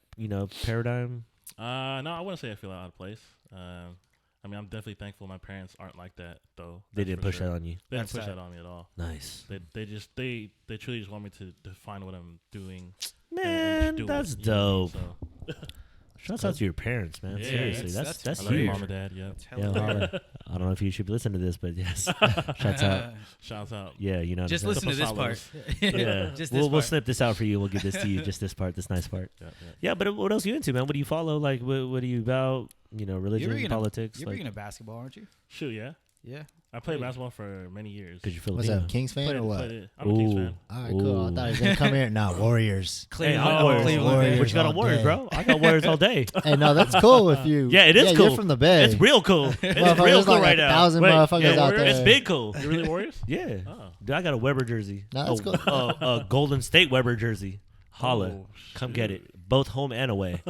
paradigm? No, I wouldn't say I feel out of place. I mean, I'm definitely thankful my parents aren't like that, though. They That's didn't for push sure. that on you. They didn't That's push tight. that on me at all. Nice, They truly just want me to define what I'm doing. and man. just do That's it, you know what I dope. mean? So, Shouts out to your parents, man. Yeah, Seriously, that's that's I love you, huge. mom and dad. Yep. Yeah, holla. I don't know if you should listen to this, but yes, shouts out. Shouts out. Yeah, you know. What Just I'm saying? listen to this part. Pasalos. Yeah, Just this we'll part. snip this out for you. We'll give this to you. Just this part, this nice part. Yeah, yeah. Yeah, but what else are you into, man? What do you follow? Like, what are you about? Religion, You're politics. You're Like, big into basketball, aren't you? Shoot, yeah. Yeah. I played basketball for many years. because you're What's Filipino. up, Kings fan or what? I'm a Kings Ooh. fan. All right, cool. I Ooh. thought he was gonna come here. Nah, Warriors. Hey, Cleveland. I'm Warriors. Cleveland. Warriors. What you got on all Warriors, day. bro? I got Warriors all day. Hey, no, that's cool if you. Yeah, it is cool. You're from the Bay. It's real cool. It's Motherfucker, real there's cool like right now. 1,000 Wait, motherfuckers yeah, out Warriors? there. It's big cool. You really Warriors? Yeah. Oh. Dude, I got a Weber jersey. Nah, that's cool. A Golden State Weber jersey. Holla. Oh, Come shoot. get it. Both home and away.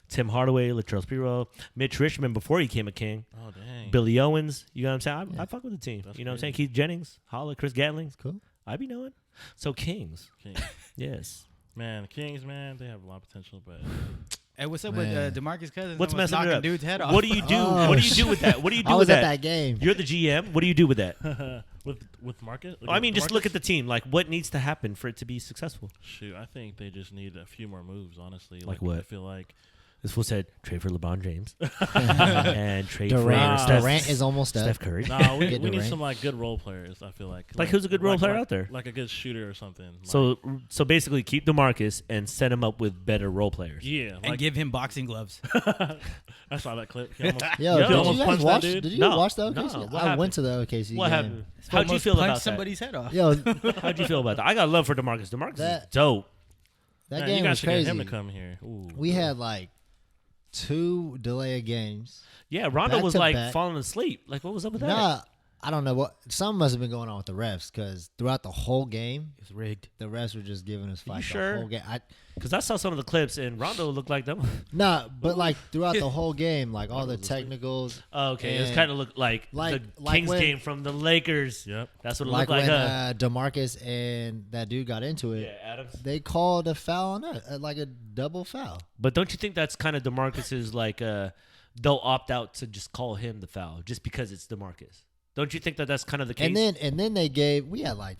Tim Hardaway, Latrell Sprewell, Mitch Richmond before he became a King. Oh, dang. Billy Owens. You know what I'm saying? Yeah. I fuck with the team. That's You know what I'm saying? crazy. Keith Jennings. Holla. Chris Gatling. Cool. I be knowing. So Kings. Kings. Yes. Man, the Kings, man, they have a lot of potential, but Hey, what's up Man. with DeMarcus Cousins? What's almost messing it knocking up? dude's head off? What do you do? Oh, What do you do with that? What do you do I with was at that? that game. You're the GM. What do you do with that? with Market? I mean, just look at the team. Like, what needs to happen for it to be successful? Shoot, I think they just need a few more moves, honestly. Like what? I feel like This fool said trade for LeBron James and trade Durant. for Steph, Durant is almost up. Steph Curry. nah, we Get need Durant. some like good role players. I feel like Who's a good role player out there? Like a good shooter or something. So basically, keep DeMarcus and set him up with better role players. Yeah, And like give him boxing gloves. I saw that clip. He almost, Yo, Yo, did almost you guys punched that watch? dude. Did you No, watch the no, OKC? what I happened? went to the OKC What game. happened? How'd you Almost feel punched about that? somebody's head off. Yo, How'd you feel about that? I got love for DeMarcus. DeMarcus is That- dope. that man, game you guys was should get crazy. him to come here. Ooh, We had like 2 delay of games. Yeah, Rondo Back was to like back. falling asleep. Like, what was up with that? Nah, I don't know what. Something must have been going on with the refs because throughout the whole game, It's rigged. the refs were just giving us fight sure? the whole game. Because I saw some of the clips and Rondo looked like them. Nah, but like throughout the whole game, like all the technicals, Oh, okay, it And kind of looked like like- the like Kings when- game from the Lakers. Yep. That's what it like looked like. when Huh? DeMarcus and that dude got into it, Yeah, Adams. they called a foul on us, like a double foul. But don't you think that's kind of DeMarcus's like they'll opt out to just call him the foul just because it's DeMarcus? Don't you think that that's kind of the case? And then we had like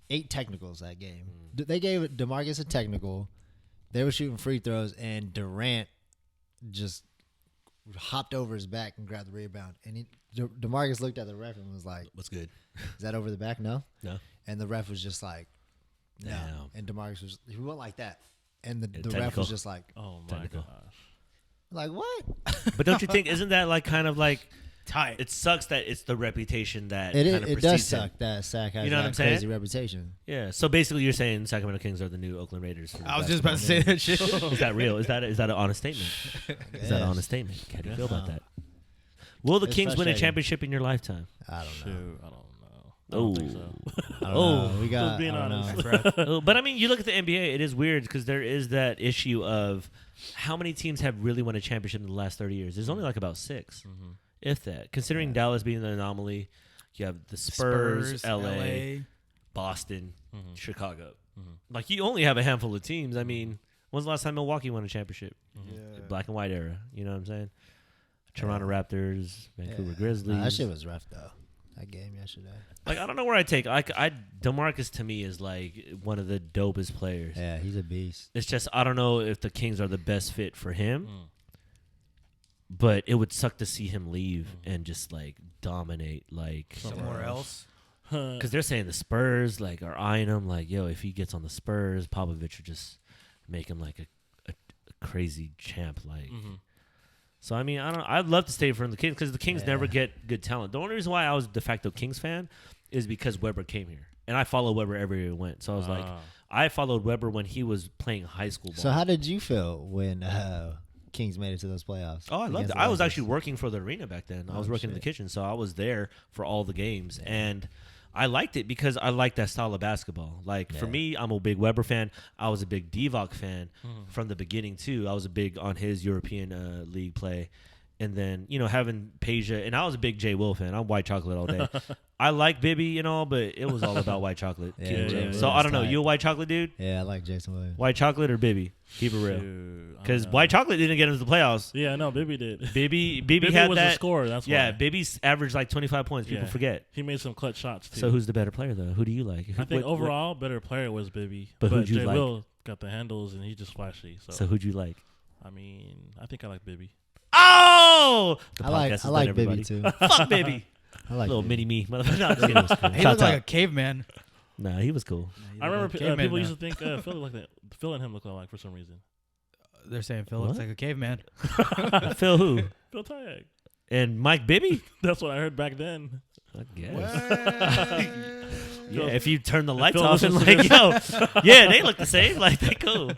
8 technicals that game. They gave DeMarcus a technical. They were shooting free throws, and Durant just hopped over his back and grabbed the rebound. And DeMarcus looked at the ref and was like, What's good? "Is that over the back? No." No. And the ref was just like, "No." Damn. And DeMarcus he went like that, and the ref technical. was just like, Oh my Technical. gosh. what?" But don't you think isn't that like kind of like Tight. it sucks that it's the reputation that It kind of it does precedes him. suck that Sac has You know what that I'm saying? crazy reputation. Yeah. So basically, you're saying Sacramento Kings are the new Oakland Raiders. For I was just about to say that shit. Is that real? Is that an honest statement? Is that an Yes. honest statement? How do you feel about No. that? Will the It's Kings win a frustrating. championship in your lifetime? I don't know. Shoot, I don't know. I don't think so. I don't Oh. know. We got. being I don't honest. know. But I mean, you look at the NBA, it is weird because there is that issue of how many teams have really won a championship in the last 30 years. There's only like about 6, if that. Considering Dallas being the anomaly, you have the Spurs, LA, Boston, Chicago. Like, you only have a handful of teams. I mean, when's the last time Milwaukee won a championship? Black and white era. You know what I'm saying? Toronto Raptors, Vancouver Grizzlies. Nah, that shit was rough though. That game yesterday. Like, I don't know where I take. DeMarcus to me is like one of the dopest players. Yeah, he's a beast. It's just I don't know if the Kings are the best fit for him. Mm. But I mean, you look at the NBA, it is weird because there is that issue of how many teams have really won a championship in the last 30 years. There's only like about 6, if that. Considering Dallas being the anomaly, you have the Spurs, LA, Boston, Chicago. Like, you only have a handful of teams. I mean, when's the last time Milwaukee won a championship? Yeah, You know what I'm saying? he was a beast. Like, I don't know where I take. I don't know if the Kings are the best fit for him. but it would suck to see him leave and just like dominate like Somewhere else. because they're saying the Spurs like are eyeing him like, yo, if he gets on the Spurs, Popovich would just make him like a crazy champ like. So I mean, I'd love to stay from the Kings because the Kings never get good talent. The only reason why I was de facto Kings fan is because Webber came here, and I followed Webber everywhere he went. So I was like, I followed Webber when he was playing high school ball. So how did you feel when Kings made it to those playoffs? Oh, I loved it. I was actually working for the arena back then. I was working in the shit. kitchen, so I was there for all the games, and I liked it because I liked that style of basketball. Like for me, I'm a big Webber fan. I was a big Divock fan from the beginning too. I was a big on his European League play. And then, having Peja, and I was a big J. Will fan. I'm white chocolate all day. I like Bibby, but it was all about white chocolate. So I don't know. You a white chocolate dude? Yeah, I like Jason Williams. White chocolate or Bibby? Keep it real. Because white chocolate didn't get into the playoffs. Yeah, no, Bibby did. Bibby had was that. The scorer, that's why. Bibby's averaged like 25 points. People forget. He made some clutch shots, too. So who's the better player, though? Who do you like? I think overall, better player was Bibby. But who'd you J. like? Will got the handles, and he's just flashy. So who'd you like? I mean, I think I like Bibby. Oh! I like Bibby, too. Fuck Bibby. I like little Bibby. mini me. Motherfucker. He looked like a caveman. Nah, he was cool. I remember people used to think Phil and him look alike for some reason. They're saying Phil looks like a caveman. Phil who? Phil Tayag. And Mike Bibby? That's what I heard back then. I guess. Yeah, if you turn the lights Phil off and listens to like, yo, yeah, they look the same. Like, they cool.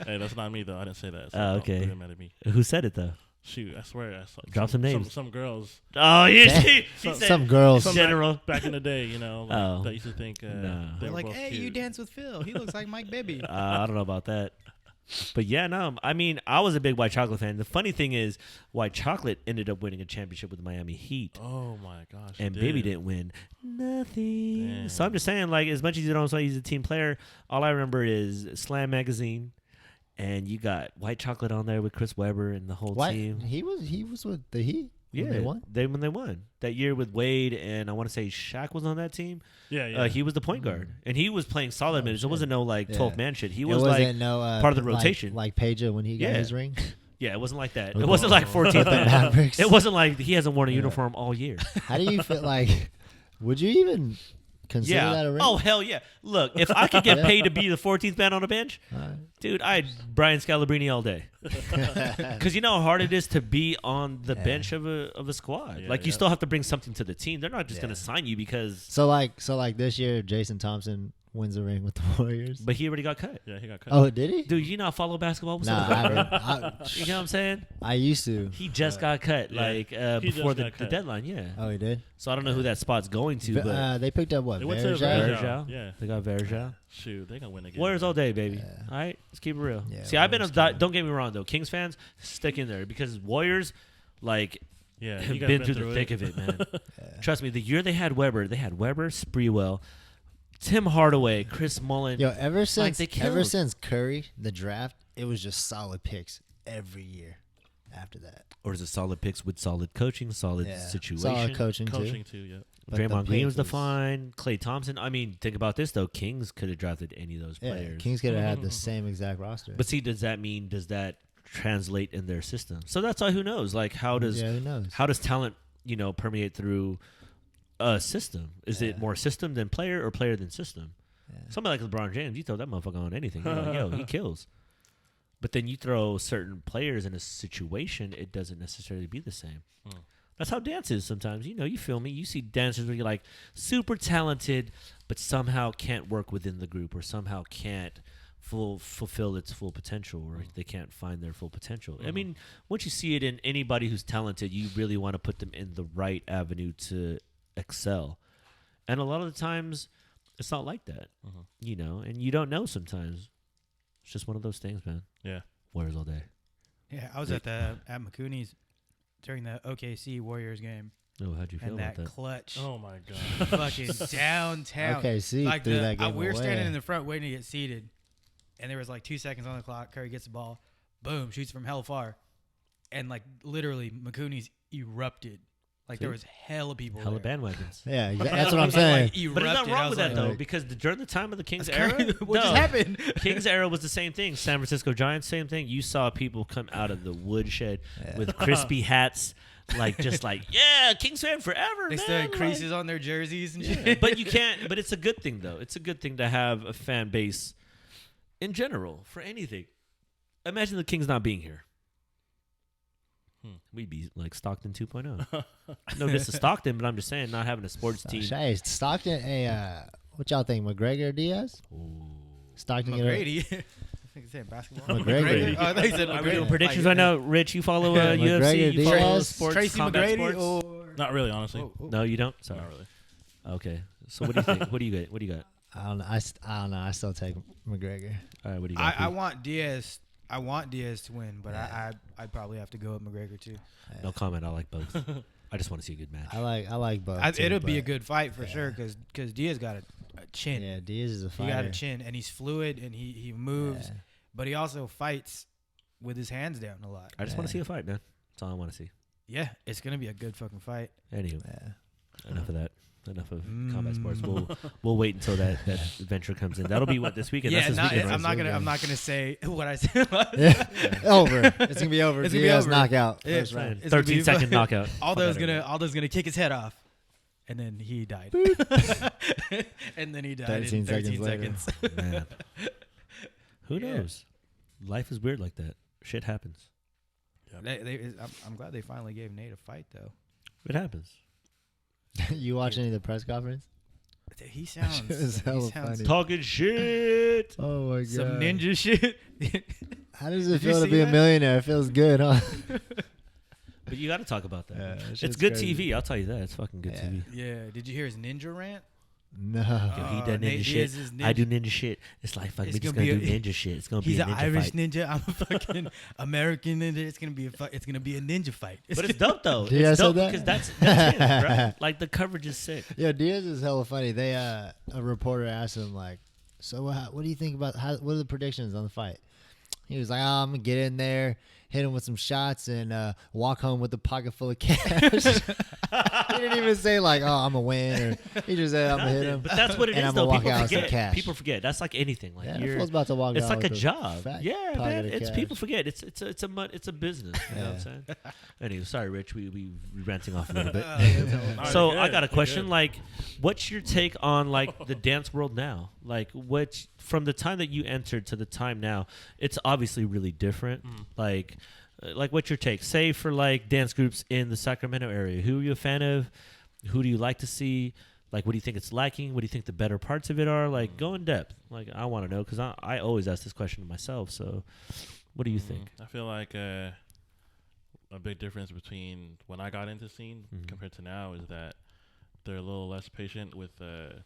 Hey, that's not me, though. I didn't say that. So Oh, okay. Don't get mad at me. Who said it, though? Shoot, I swear. I saw Drop some names. Some girls. Oh, yeah. He said Some girls. Some general. Back in the day, that used to think Nah. they They're were like, both hey, cute. you dance with Phil. He looks like Mike Bibby. I don't know about that. But yeah, no. I mean, I was a big White Chocolate fan. The funny thing is, White Chocolate ended up winning a championship with the Miami Heat. Oh, my gosh. And Bibby didn't win nothing. Damn. So I'm just saying, like, as much as you don't say he's a team player, all I remember is Slam Magazine. And you got White Chocolate on there with Chris Webber and the whole team. He was with the Heat. Yeah, when they won. When they won that year with Wade, and I want to say Shaq was on that team. Yeah. He was the point guard, and he was playing solid minutes. It wasn't no like 12 man shit. He was wasn't like no, part of the rotation. like Peja when he got his ring. Yeah, it wasn't like that. With It wasn't like 14th man. Mavericks. It wasn't like he hasn't worn a uniform all year. How do you feel like? Would you even consider that a ring? Oh hell yeah! Look, if I could get paid to be the 14th man on a bench, dude, I'd Brian Scalabrine all day. Because you know how hard it is to be on the bench of a squad. Yeah, You still have to bring something to the team. They're not just gonna sign you because. So like this year, Jason Thompson wins the ring with the Warriors. But he already got cut. Yeah, he got cut. Oh, did he? Dude, you not follow basketball? What's Nah, up? I, You know what I'm saying? I used to. He just got cut, Yeah. He before just the got cut. deadline. Yeah. Oh, he did. So I don't know who that spot's going to, but They picked up what? They went to Varejao? Varejao. Yeah. They got Varejao. Shoot, they gonna win again. Warriors all day, baby. All right, let's keep it real. Yeah, See, I've been Warriors don't get me wrong though. Kings fans, stick in there because Warriors, like, Yeah, have you guys been through the thick of it, man. Trust me, the year they had Weber, Sprewell, Tim Hardaway, Chris Mullen. Yo, ever since they killed. Curry, the draft, it was just solid picks every year. After that, Or is it solid picks with solid coaching, solid situation? solid coaching Coaching too. too, yeah. But Draymond the Green was pick defined. Klay Thompson. I mean, think about this though. Kings could have drafted any of those Yeah, players. Kings could have had the same exact roster. But see, does that translate in their system? So that's why who knows? Like, how does who knows? talent permeate through a system? Is it more system than player or player than system? Yeah. Somebody like LeBron James, you throw that motherfucker on anything, you're like, yo, he kills. But then you throw certain players in a situation, it doesn't necessarily be the same. That's how dance is sometimes. You feel me? You see dancers where you're like super talented, but somehow can't work within the group or somehow can't fulfill its full potential or they can't find their full potential. I mean, once you see it in anybody who's talented, you really want to put them in the right avenue to excel. And a lot of the times, it's not like that, and you don't know sometimes. It's just one of those things, man. Yeah. Warriors all day. Yeah, I was at McCooney's during the OKC Warriors game. Oh, how'd you feel And about that that? clutch Oh my god. fucking downtown. Okay, see, like threw that game we were away. standing in the front waiting to get seated, and there was like 2 seconds on the clock. Curry gets the ball, boom, shoots from hell far, and like literally McCooney's erupted. Like there was hella people. Hella there. bandwagons. Yeah, that's what I'm saying. Like, But there's erupted. nothing I wrong was with that like, though, because during the time of the Kings That's era, crazy. What just no, happened? Kings era was the same thing. San Francisco Giants, same thing. You saw people come out of the woodshed with crispy hats, like just like, yeah, Kings fan forever. They man. still had Like- creases on their jerseys and Yeah, shit. but you can't. But it's a good thing though. It's a good thing to have a fan base in general for anything. Imagine the Kings not being here. We'd be like Stockton 2.0. No diss to Stockton, but I'm just saying, not having a sports team. Hey, Stockton. Hey, what y'all think? McGregor or Diaz? Stockton. McGrady. I think it said basketball. McGregor. Oh, I thought you said Are we doing McGrady. predictions Like, right now? Rich, you follow McGregor, UFC, you follow Diaz, sports, Tracy combat McGrady sports? or Not really, honestly. No, you don't? Sorry. Not really. Okay. So what do you think? What do you get? What do you got? I don't know. I don't know. I still take McGregor. All right, what do you got? I want Diaz. I want Diaz to win, but I'd probably have to go with McGregor too. No comment. I like both. I just want to see a good match. I like both. too, It'll be a but- good fight for sure because Diaz got a chin. Yeah, Diaz is a He fighter. got a chin, and he's fluid, and he moves, Yeah. but he also fights with his hands down a lot. I just want to see a fight, man. That's all I want to see. Yeah, it's gonna be a good fucking fight. Anyway, Yeah. enough of that. Enough of combat sports. We'll wait until that adventure comes in. That'll be what this weekend. Yeah, That's this weekend, right? I'm not gonna say what I said. Yeah. Over. It's gonna be over. It's gonna be Diaz over. knockout. Yeah, First round. it's gonna be 13-second knockout. Aldo's Fuck out gonna kick his head off, and then he died. And then he died 13 in 13 seconds later. seconds. Man. Who Yeah. knows? Life is weird like that. Shit happens. I'm glad they finally gave Nate a fight though. It happens. You watch any of the press conference? He sounds, It was hella he sounds funny. Talking shit. Oh my god. some ninja shit. How does it Did you feel to see be a that? millionaire? It feels good, huh? But you got to talk about that. Yeah, that It's shit's good crazy. TV. I'll tell you that. It's fucking good Yeah. TV. Yeah. Did you hear his ninja rant? No. Yo, he does Nate ninja shit. Diaz's I do ninja shit. It's like fuck, It's we just gonna gonna be do a- ninja shit. It's gonna He's be a an ninja Irish fight. ninja. I'm a fucking American ninja. It's gonna be a ninja fight. But it's dope though. Diaz It's dope said that? because that's him, bro. Like the coverage is sick. Yeah, Diaz is hella funny. They a reporter asked him like, "So what do you think about what are the predictions on the fight?" He was like, "Oh, I'm gonna get in there, hit him with some shots, and walk home with a pocket full of cash." He didn't even say like, "Oh, I'm gonna win," or he just said, "I'm gonna hit him." But that's what it And is I'm though. gonna walk People out with some forget. cash. People forget. That's like anything. Like Yeah, you're, that fool's about to walk it's out like a with job. fat Yeah, pocket man. of It's cash. people forget. It's a business. You know what I'm saying? Anyway, sorry, Rich. We ranting off a little bit. So I got a question. Like, what's your take on like the dance world now? Like, what from the time that you entered to the time now? It's obviously really different. Like, what's your take? Say for like dance groups in the Sacramento area. Who are you a fan of? Who do you like to see? Like, what do you think it's lacking? What do you think the better parts of it are? Like, go in depth. Like, I want to know because I always ask this question to myself. So, what do you think? I feel like a big difference between when I got into scene compared to now is that they're a little less patient with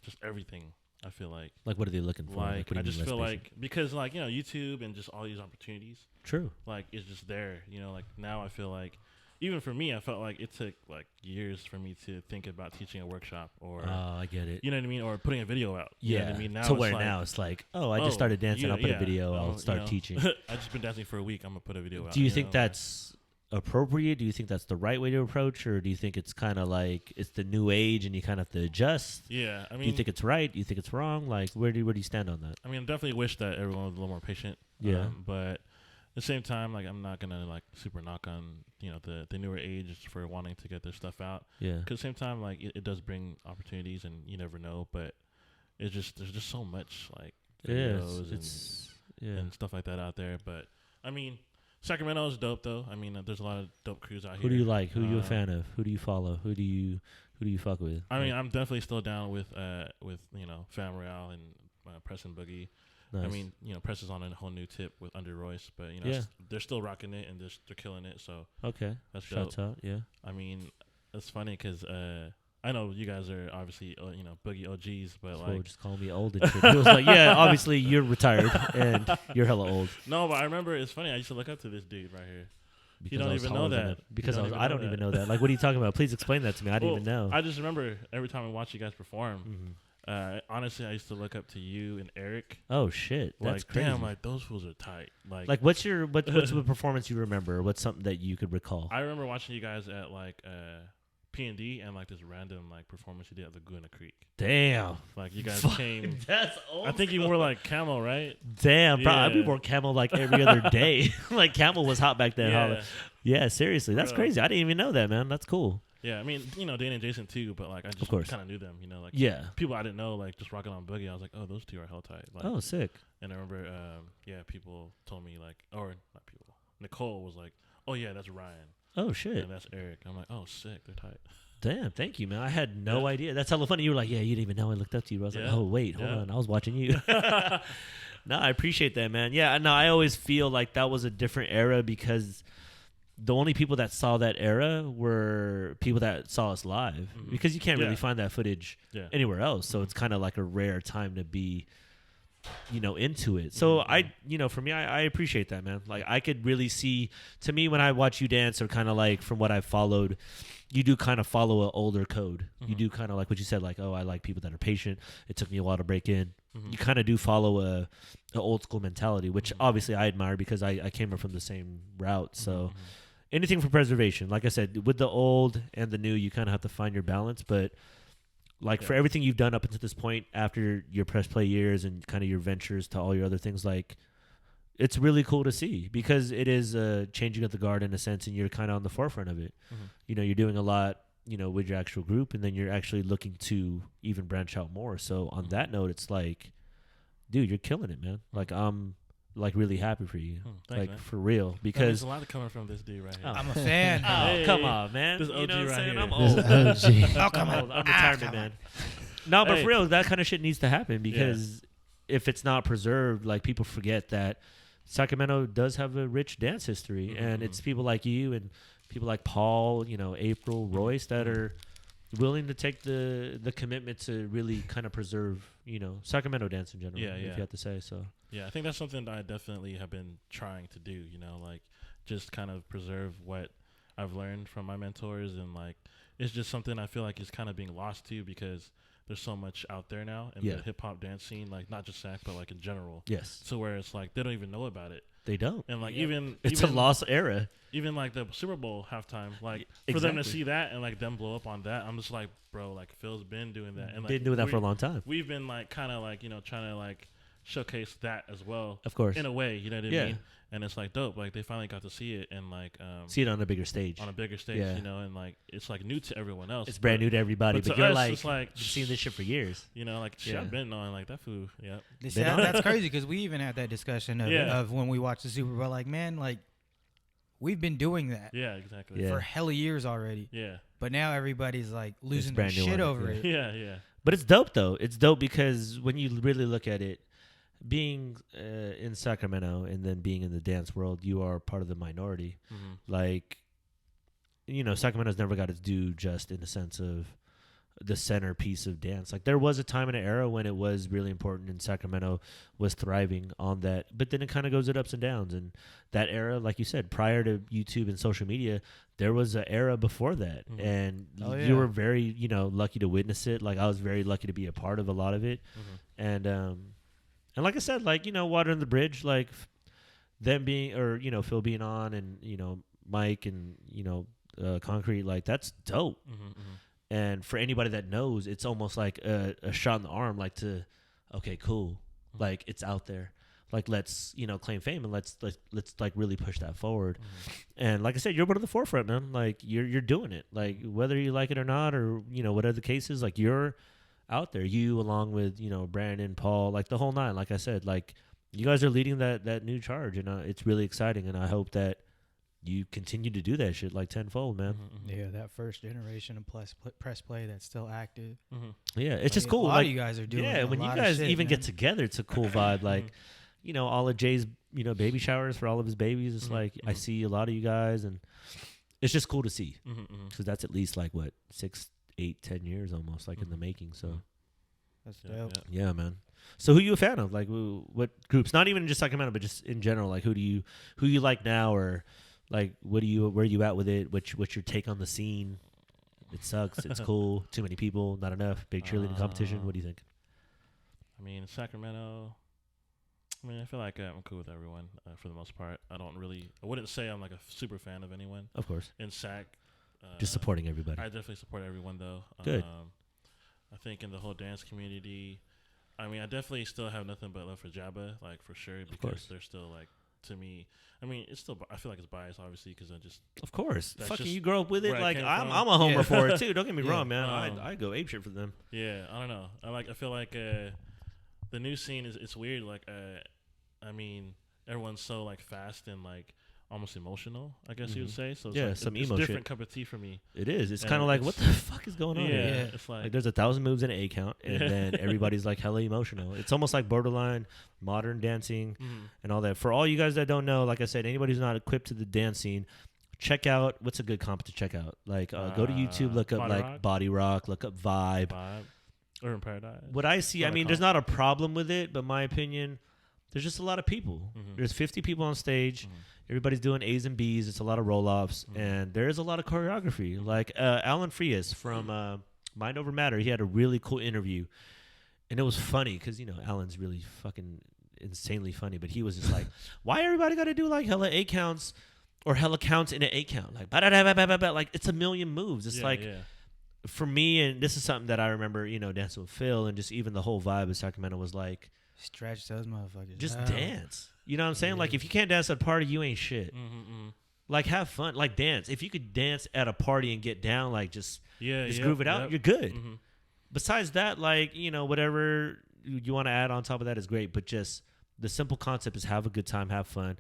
just everything. I feel like Like, what are they looking for? like what do I you just mean feel less like because like YouTube and just all these opportunities true. like it's just there. Like now I feel like even for me I felt like it took like years for me to think about teaching a workshop or Oh, I get it. you know what I mean, or putting a video out. You know what I mean? Now to it's where like, now it's like, oh, I just started dancing. I'll put a video. I'll start teaching. I just been dancing for a week. I'm gonna put a video out. Do you think know? that's appropriate? Do you think that's the right way to approach, or do you think it's kind of like it's the new age and you kind of have to adjust? Yeah, I mean, Do you think it's right? Do you think it's wrong? Like, where do you stand on that? I mean, I definitely wish that everyone was a little more patient. Yeah. But at the same time, like I'm not gonna like super knock on the newer age for wanting to get their stuff out. Yeah, Because at the same time, like it does bring opportunities, and you never know. But it's just there's just so much like videos and stuff like that out there. But I mean, Sacramento is dope though. I mean, there's a lot of dope crews out here. Who do you like? Who are you a fan of? Who do you follow? Who do you fuck with? I mean, I'm definitely still down with Fam Royale and Press and Boogie. Nice. I mean, Press is on a whole new tip with Under Royce, but they're still rocking it and they're killing it. So okay, that's shouts dope. out. Yeah, I mean, it's funny because I know you guys are obviously Boogie OGs, but so like just call me old and shit. He was like, yeah, obviously you're retired and you're hella old. no, but I remember it's funny. I used to look up to this dude right here. Because don't I was even know taller than that. him. Because You don't I don't even know that. Like, what are you talking about? Please explain that to me. I didn't even know. I just remember every time I watch you guys perform. Honestly, I used to look up to you and Eric. Oh shit, that's Like, crazy. damn, like those fools are tight. Like what's the performance you remember? What's something that you could recall? I remember watching you guys at like P&D and like this random like performance you did at Laguna Creek. Damn. Like you guys Fuck, came. That's old. I think you wore like camel, right? Damn, bro. Yeah. We wore camel like every other day. Like camel was hot back then. Yeah. Yeah, seriously. That's Bro. crazy. I didn't even know that, man. That's cool. Yeah, I mean, you know, Dane and Jason too, but like I just course. kind of knew them, you know, like Yeah. people I didn't know, like just rocking on Boogie. I was like, oh, those two are hell tight. Like, Oh, sick. and I remember, people told me like, or not people, Nicole was like, oh yeah, that's Ryan, Oh, shit. and that's Eric. I'm like, oh, sick, they're tight. Damn, thank you, man. I had no Yeah. idea. That's hella funny. You were like, yeah, you didn't even know I looked up to you. I was like, Yeah. oh, wait, hold Yeah. on. I was watching you. No, I appreciate that, man. Yeah, no, I always feel like that was a different era because the only people that saw that era were people that saw us live because you can't really Yeah. find that footage Yeah. anywhere else. So it's kind of like a rare time to be, into it. So for me, I appreciate that, man. Like I could really see, to me, when I watch you dance or kind of like from what I've followed, you do kind of follow an older code. You do kind of like what you said, like, oh, I like people that are patient. It took me a while to break in. You kind of do follow a old school mentality, which obviously I admire because I came from the same route. So anything for preservation, like I said, with the old and the new, you kind of have to find your balance. But like for everything you've done up until this point, after your press play years and kind of your ventures to all your other things, like it's really cool to see because it is changing of the guard in a sense, and you're kind of on the forefront of it. You're doing a lot, with your actual group, and then you're actually looking to even branch out more. So on that note, it's like, dude, you're killing it, man. Like I'm like really happy for you, Thanks, like man. for real, There's because a lot coming from this dude right here. I'm a fan. oh Hey, come on, man, this you know OG what I'm right saying? here. I'm This old. OG. Oh, come I'm on. old. I'm retirement, come man. No, but Hey. for real, that kind of shit needs to happen because if it's not preserved, like people forget that Sacramento does have a rich dance history, and it's people like you and people like Paul, April, Royce that are willing to take the commitment to really kind of preserve, Sacramento dance in general. Yeah, if yeah. you have to say so. Yeah, I think that's something that I definitely have been trying to do, like just kind of preserve what I've learned from my mentors. And like, it's just something I feel like is kind of being lost too because there's so much out there now in the hip hop dance scene, like not just Sac, but like in general. Yes, So where it's like, they don't even know about it. they don't. And like, It's a lost era. Even like the Super Bowl halftime, like for Exactly. them to see that and like them blow up on that, I'm just like, bro, like Phil's been doing that. And like, Been doing that for a long time. We've been like kind of like, trying to like showcase that as well. Of course. In a way, you know what I Yeah. mean? And it's like dope. Like they finally got to see it and like See it on a bigger stage. on a bigger stage, Yeah. and like it's like new to everyone else. It's brand new to everybody, but but to you're us, like, it's like, been seeing this shit for years. like shit, Yeah. I've been knowing like that food. Yeah. That's crazy because we even had that discussion Yeah. of when we watched the Super Bowl. Like, man, like we've been doing that Yeah, exactly. Yeah. for hella years already. Yeah. But now everybody's like losing their brand new shit on it, over yeah. it. Yeah, yeah. But it's dope though. It's dope because when you really look at it, being in Sacramento and then being in the dance world, you are part of the minority. Like, Sacramento's never got its due just in the sense of the centerpiece of dance. Like there was a time in an era when it was really important and Sacramento was thriving on that, but then it kind of goes at ups and downs. And that era, like you said, prior to YouTube and social media, there was an era before that. And Oh, yeah. you were very, lucky to witness it. Like I was very lucky to be a part of a lot of it. And like I said, like, Water in the Bridge, like them being, or, Phil being on and, Mike and, Concrete, like that's dope. And for anybody that knows, it's almost like a shot in the arm, like okay, cool. Like it's out there. Like let's, claim fame and let's like really push that forward. And like I said, you're one of the forefront, man. Like you're doing it. Like whether you like it or not, or, whatever the case is, like you're out there. You along with, Brandon, Paul, like the whole nine, like I said, like you guys are leading that new charge, and it's really exciting. And I hope that you continue to do that shit like tenfold, man. Yeah, that first generation of press play that's still active. Yeah, it's just cool. A lot like of you guys are doing. yeah, a when you lot of guys shit, even man. get together, it's a cool vibe. Like, all of Jay's, baby showers for all of his babies. It's like I see a lot of you guys, and it's just cool to see because that's at least like what 6, 8, 10 years almost like in the making. So That's dope. yeah, man. So who you a fan of? Like what groups? Not even just Sacramento, but just in general. Like who you like now, or like where are you at with it? What's your take on the scene? It sucks. It's cool. Too many people. Not enough. Big cheerleading competition. What do you think? I mean, Sacramento. I mean, I feel like I'm cool with everyone for the most part. I wouldn't say I'm like a super fan of anyone Of course. in Sac. Just supporting everybody. I definitely support everyone though. Good. I think in the whole dance community, I mean, I definitely still have nothing but love for Jabba, like for sure, because they're still like, to me, I mean, it's still, I feel like it's biased, obviously, because I just, Of course. That's Fucking just you grow up with it. where I Like, came I'm from. a homer Yeah. for it, too. Don't get me Yeah. wrong, man. I go apeshit for them. yeah, I don't know. I feel like the new scene it's weird. Like, I mean, everyone's so like fast and like almost emotional, I guess you would say. So it's Yeah, like, some it's emo different shit. cup of tea for me. It is. It's And kind of like, what it's- the fuck is going on Yeah, here? it's Like, like, there's 1,000 moves in an A count, and then everybody's like hella emotional. It's almost like borderline modern dancing and all that. For all you guys that don't know, like I said, anybody who's not equipped to the dance scene, check out what's a good comp to check out. Like, go to YouTube, look up Body like Rock? Body Rock, look up Vibe. Urban Paradise. What I see, I Kinda mean, there's comp. not a problem with it, but my opinion, there's just a lot of people. There's 50 people on stage. Everybody's doing A's and B's. It's a lot of roll-offs, and there is a lot of choreography. Like Alan Frias from Mind Over Matter, he had a really cool interview, and it was funny because Alan's really fucking insanely funny. But he was just like, "Why everybody got to do like hella A counts or hella counts in an A count? Like, like it's a million moves. It's like." For me, and this is something that I remember, dancing with Phil, and just even the whole vibe of Sacramento was like, Stretch those motherfuckers. just out. dance. You know what I'm saying? Like, if you can't dance at a party, you ain't shit. Mm-hmm. Like, have fun. Like, dance. If you could dance at a party and get down, like, just groove it out, you're good. Besides that, like, whatever you want to add on top of that is great. But just the simple concept is have a good time, have fun,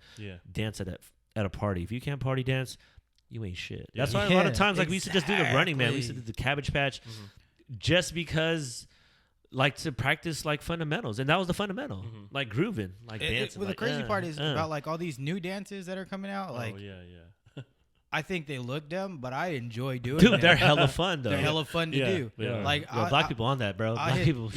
dance at a party. If you can't party dance, you ain't shit. Yeah. That's why a lot of times, like, we used to just do the Running Man. We used to do the Cabbage Patch just because, like, to practice, like, fundamentals. And that was the fundamental. Like, grooving, like, dancing. Well, the like, crazy part is about, like, all these new dances that are coming out. Like, I think they look dumb, but I enjoy doing them. Dude, they're hella fun, though. They're hella fun to do. Yeah. Like, Black people on that, bro. Black people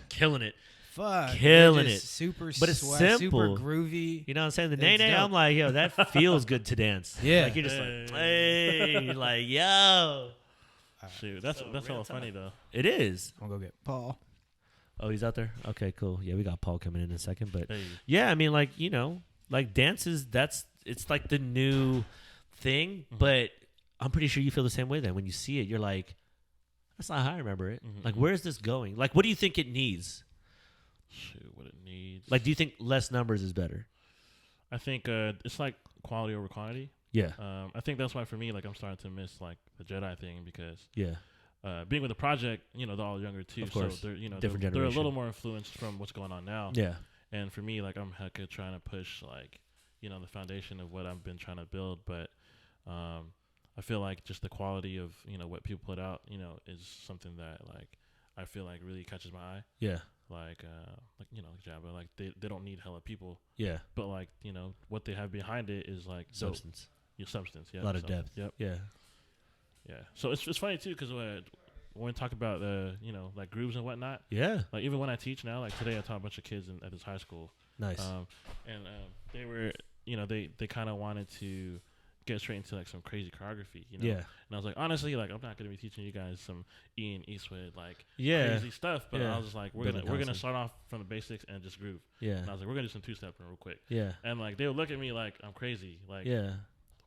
killing it. Fuck. Killing They're just it. Super But it's super simple. groovy. You know what I'm saying? The It's nay nay, dope. I'm like, yo, that feels good to dance. Yeah. Like, you're just like, hey, like, yo. Shoot, that's hella funny though. It is. I'm going to go get Paul. Oh, he's out there? Okay, cool. Yeah, we got Paul coming in a second. But Hey. yeah, I mean, like, like dances, it's like the new thing. But I'm pretty sure you feel the same way then. When you see it, you're like, that's not how I remember it. Like, where is this going? Like, what do you think it needs? Shoot, what it needs. Like, do you think less numbers is better? I think it's like quality over quantity. Yeah. I think that's why for me, like, I'm starting to miss like the Jedi thing because Yeah. being with the project, they're all younger too, Of course. so they're Different they're a generation. little more influenced from what's going on now. Yeah. And for me, like, I'm hecka trying to push like the foundation of what I've been trying to build, but I feel like just the quality of what people put out, is something that like I feel like really catches my eye. Yeah. Like Jabba, like they don't need hella people, Yeah. but like what they have behind it is like dope. Substance. Your substance, yeah, A lot of substance. depth. Yep, Yeah. yeah. So it's funny too because when we talk about like grooves and whatnot, Yeah. like even when I teach now, like today I taught a bunch of kids at this high school, Nice. and they were they kind of wanted to get straight into like some crazy choreography, Yeah. And I was like, honestly, like I'm not gonna be teaching you guys some Ian Eastwood like Yeah. crazy stuff, but Yeah. I was just like, we're Building gonna houses. start off from the basics and just groove. Yeah. And I was like, we're gonna do some two-stepping real quick, Yeah. and like they would look at me like I'm crazy, like Yeah.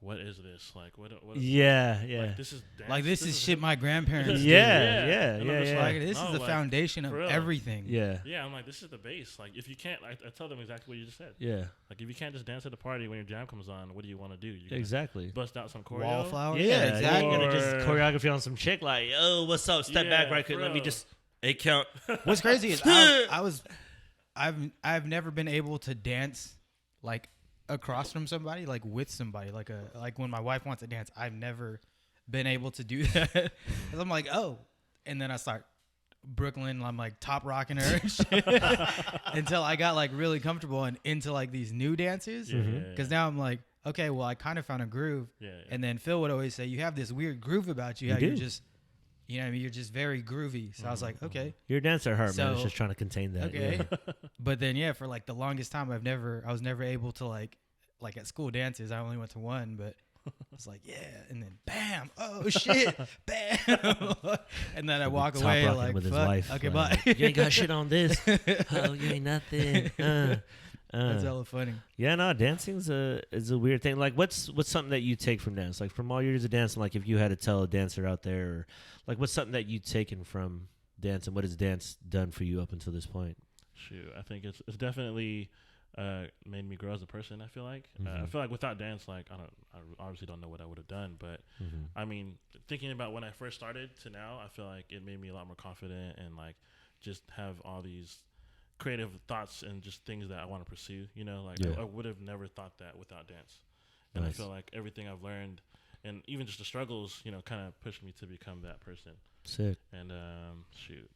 what is this? Like what? Yeah. Yeah. Like, this is dance? Like, this is shit my grandparents did. Yeah. Yeah. And I'm Yeah. just Yeah. Like, this No, is the like, foundation of for real. everything. Yeah. Yeah, I'm like, this is the base. Like, if you can't, I tell them exactly what you just said. Yeah. Like, if you can't just dance at the party when your jam comes on, what do you want to do? You're gonna Exactly. bust out some choreo. Wallflower. Yeah, exactly. You're gonna just Or- choreography on some chick like, oh, what's up? Step back Yeah, right quick. Let me bro. just A count. What's crazy is I've never been able to dance like across from somebody, like with somebody, like when my wife wants to dance. I've never been able to do that. 'Cause I'm like, oh, and then I start Brooklyn. I'm like top rocking her and shit until I got like really comfortable and into like these new dances. Yeah, Because now I'm like, okay, well, I kind of found a groove. Yeah. And then Phil would always say, you have this weird groove about you. You How do. you're just, you know what I mean? You're just very groovy. So I was like, okay. You're a dancer at heart, man. It's So- just trying to contain that. Okay. Yeah. But then, yeah, for like the longest time, I was never able to like at school dances, I only went to one, but I was like, yeah. And then bam, oh shit, bam. And then I walk Top away rocking like, with his fuck. wife. Okay, like, bye. You ain't got shit on this. Oh, you ain't nothing. That's hella funny. Yeah, no, dancing's is a weird thing. Like, what's something that you take from dance? Like, from all your years of dancing, like, if you had to tell a dancer out there, or, like, what's something that you've taken from dance, and what has dance done for you up until this point? Shoot, I think it's definitely made me grow as a person. I feel like Mm-hmm. I feel like without dance, like I obviously don't know what I would have done, but Mm-hmm. I mean, thinking about when I first started to now, I feel like it made me a lot more confident and like just have all these creative thoughts and just things that I want to pursue. You know, like Yeah. I would have never thought that without dance, and Nice. I feel like everything I've learned and even just the struggles, you know, kind of pushed me to become that person. Sick. And shoot.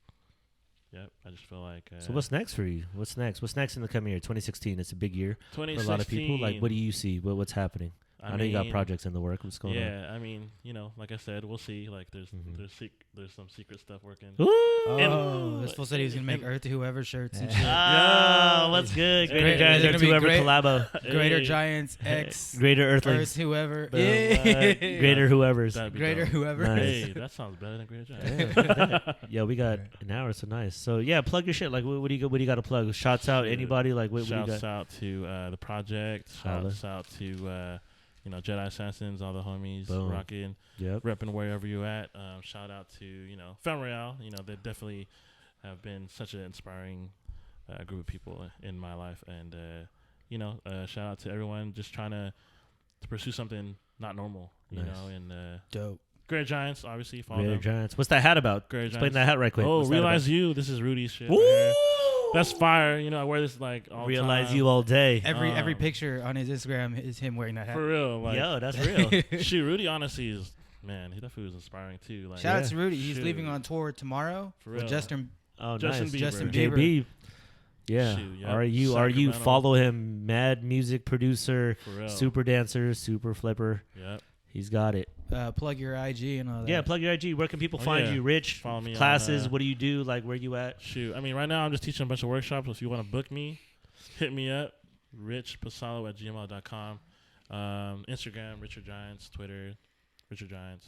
Yep, I just feel like. So what's next for you? What's next? What's next in the coming year? 2016. It's a big year for a lot of people. Like, what do you see? What's happening? I know you got projects in the work. What's going on? Yeah, I mean, you know, like I said, we'll see. Like, there's some secret stuff working. Ooh! Oh, this fool said he was gonna make Earth to whoever shirts and shit. Oh, what's good? Great- Greater Giants, they're gonna be whoever great. collabo. Greater Hey. Giants X Greater Earth Earthlings. whoever. Boom. Yeah. Greater whoever's. That'd be Greater dope. whoever. Nice. Hey, that sounds better than Greater Giants. Yeah, we got an hour, so nice. So yeah, plug your shit. Like, what do you got to plug? Shouts out Shit. anybody? Like, what do you Shouts got? out to the project. Holla. Shouts out to you know, Jedi Assassins, all the homies Boom. rocking, Yep. repping wherever you at. Shout out to, you know, Femme Royale. You know, they definitely have been such an inspiring group of people in my life, and you know, shout out to everyone just trying to pursue something not normal. You Nice. know, and Dope. Greater Giants, obviously follow Greater them. Giants. What's that hat about? Greater Explain Giants. that hat right quick. Oh, What's that Realize about? You. This is Rudy's shit. Right Woo! here. That's fire. You know, I wear this like all Realize time. You all day. Every picture on his Instagram is him wearing that hat. For real. Like, Yo, that's real. shoot, Rudy honestly is, man, he definitely was inspiring too. Like, Shout out to Rudy. He's Shoot. leaving on tour tomorrow For with real. Justin. Oh, Justin nice. Bieber. Justin JB. Yeah. Shoot, yep. Are you Sacramento. follow him? Mad music producer, For real. super dancer, super flipper. Yep. He's got it. Plug your IG and all that. Yeah, plug your IG. Where can people Oh, find yeah. you? Rich, Follow me on, classes. What do you do? Like, where you at? Shoot, I mean, right now I'm just teaching a bunch of workshops. So if you want to book me, hit me up, richpasalo@gmail.com. Instagram, Richard Giants. Twitter, Richard Giants.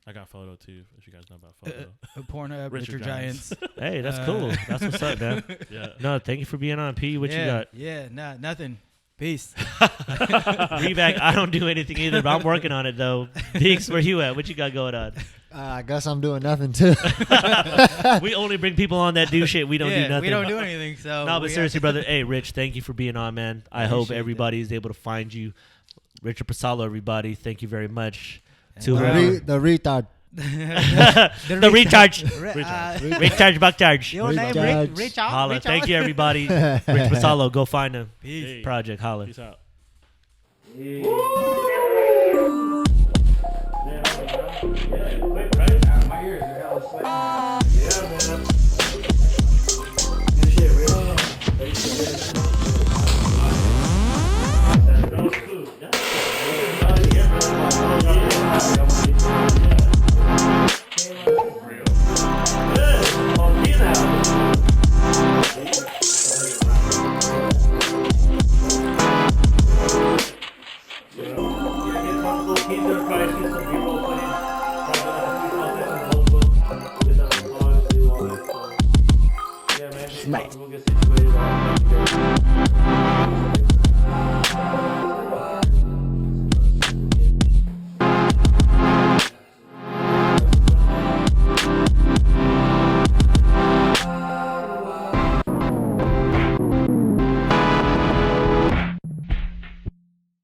I got photo too, if you guys know about photo. Pornhub, Richard Richard Giants. Hey, that's cool. That's what's up, man. Yeah. No, thank you for being on. P, what yeah, you got? Yeah, nothing. Peace. Reback, I don't do anything either, but I'm working on it though. Deeks, where you at? What you got going on? I guess I'm doing nothing too. We only bring people on that do shit. We don't yeah, do nothing. we don't do anything. So No, but we seriously, have brother. Hey, Rich, thank you for being on, man. I hope Appreciate everybody is able to find you. Richard Pasalo, everybody. Thank you very much. To Wow. whoever. The retard. The recharge. Recharge, Buckcharge. Your name, Buckcharge. Rich Holla. Thank you, everybody. Rich Pasalo, go find him. Peace. Hey, Project, holla. Peace out. Yeah, man. Just comfortable, get situated.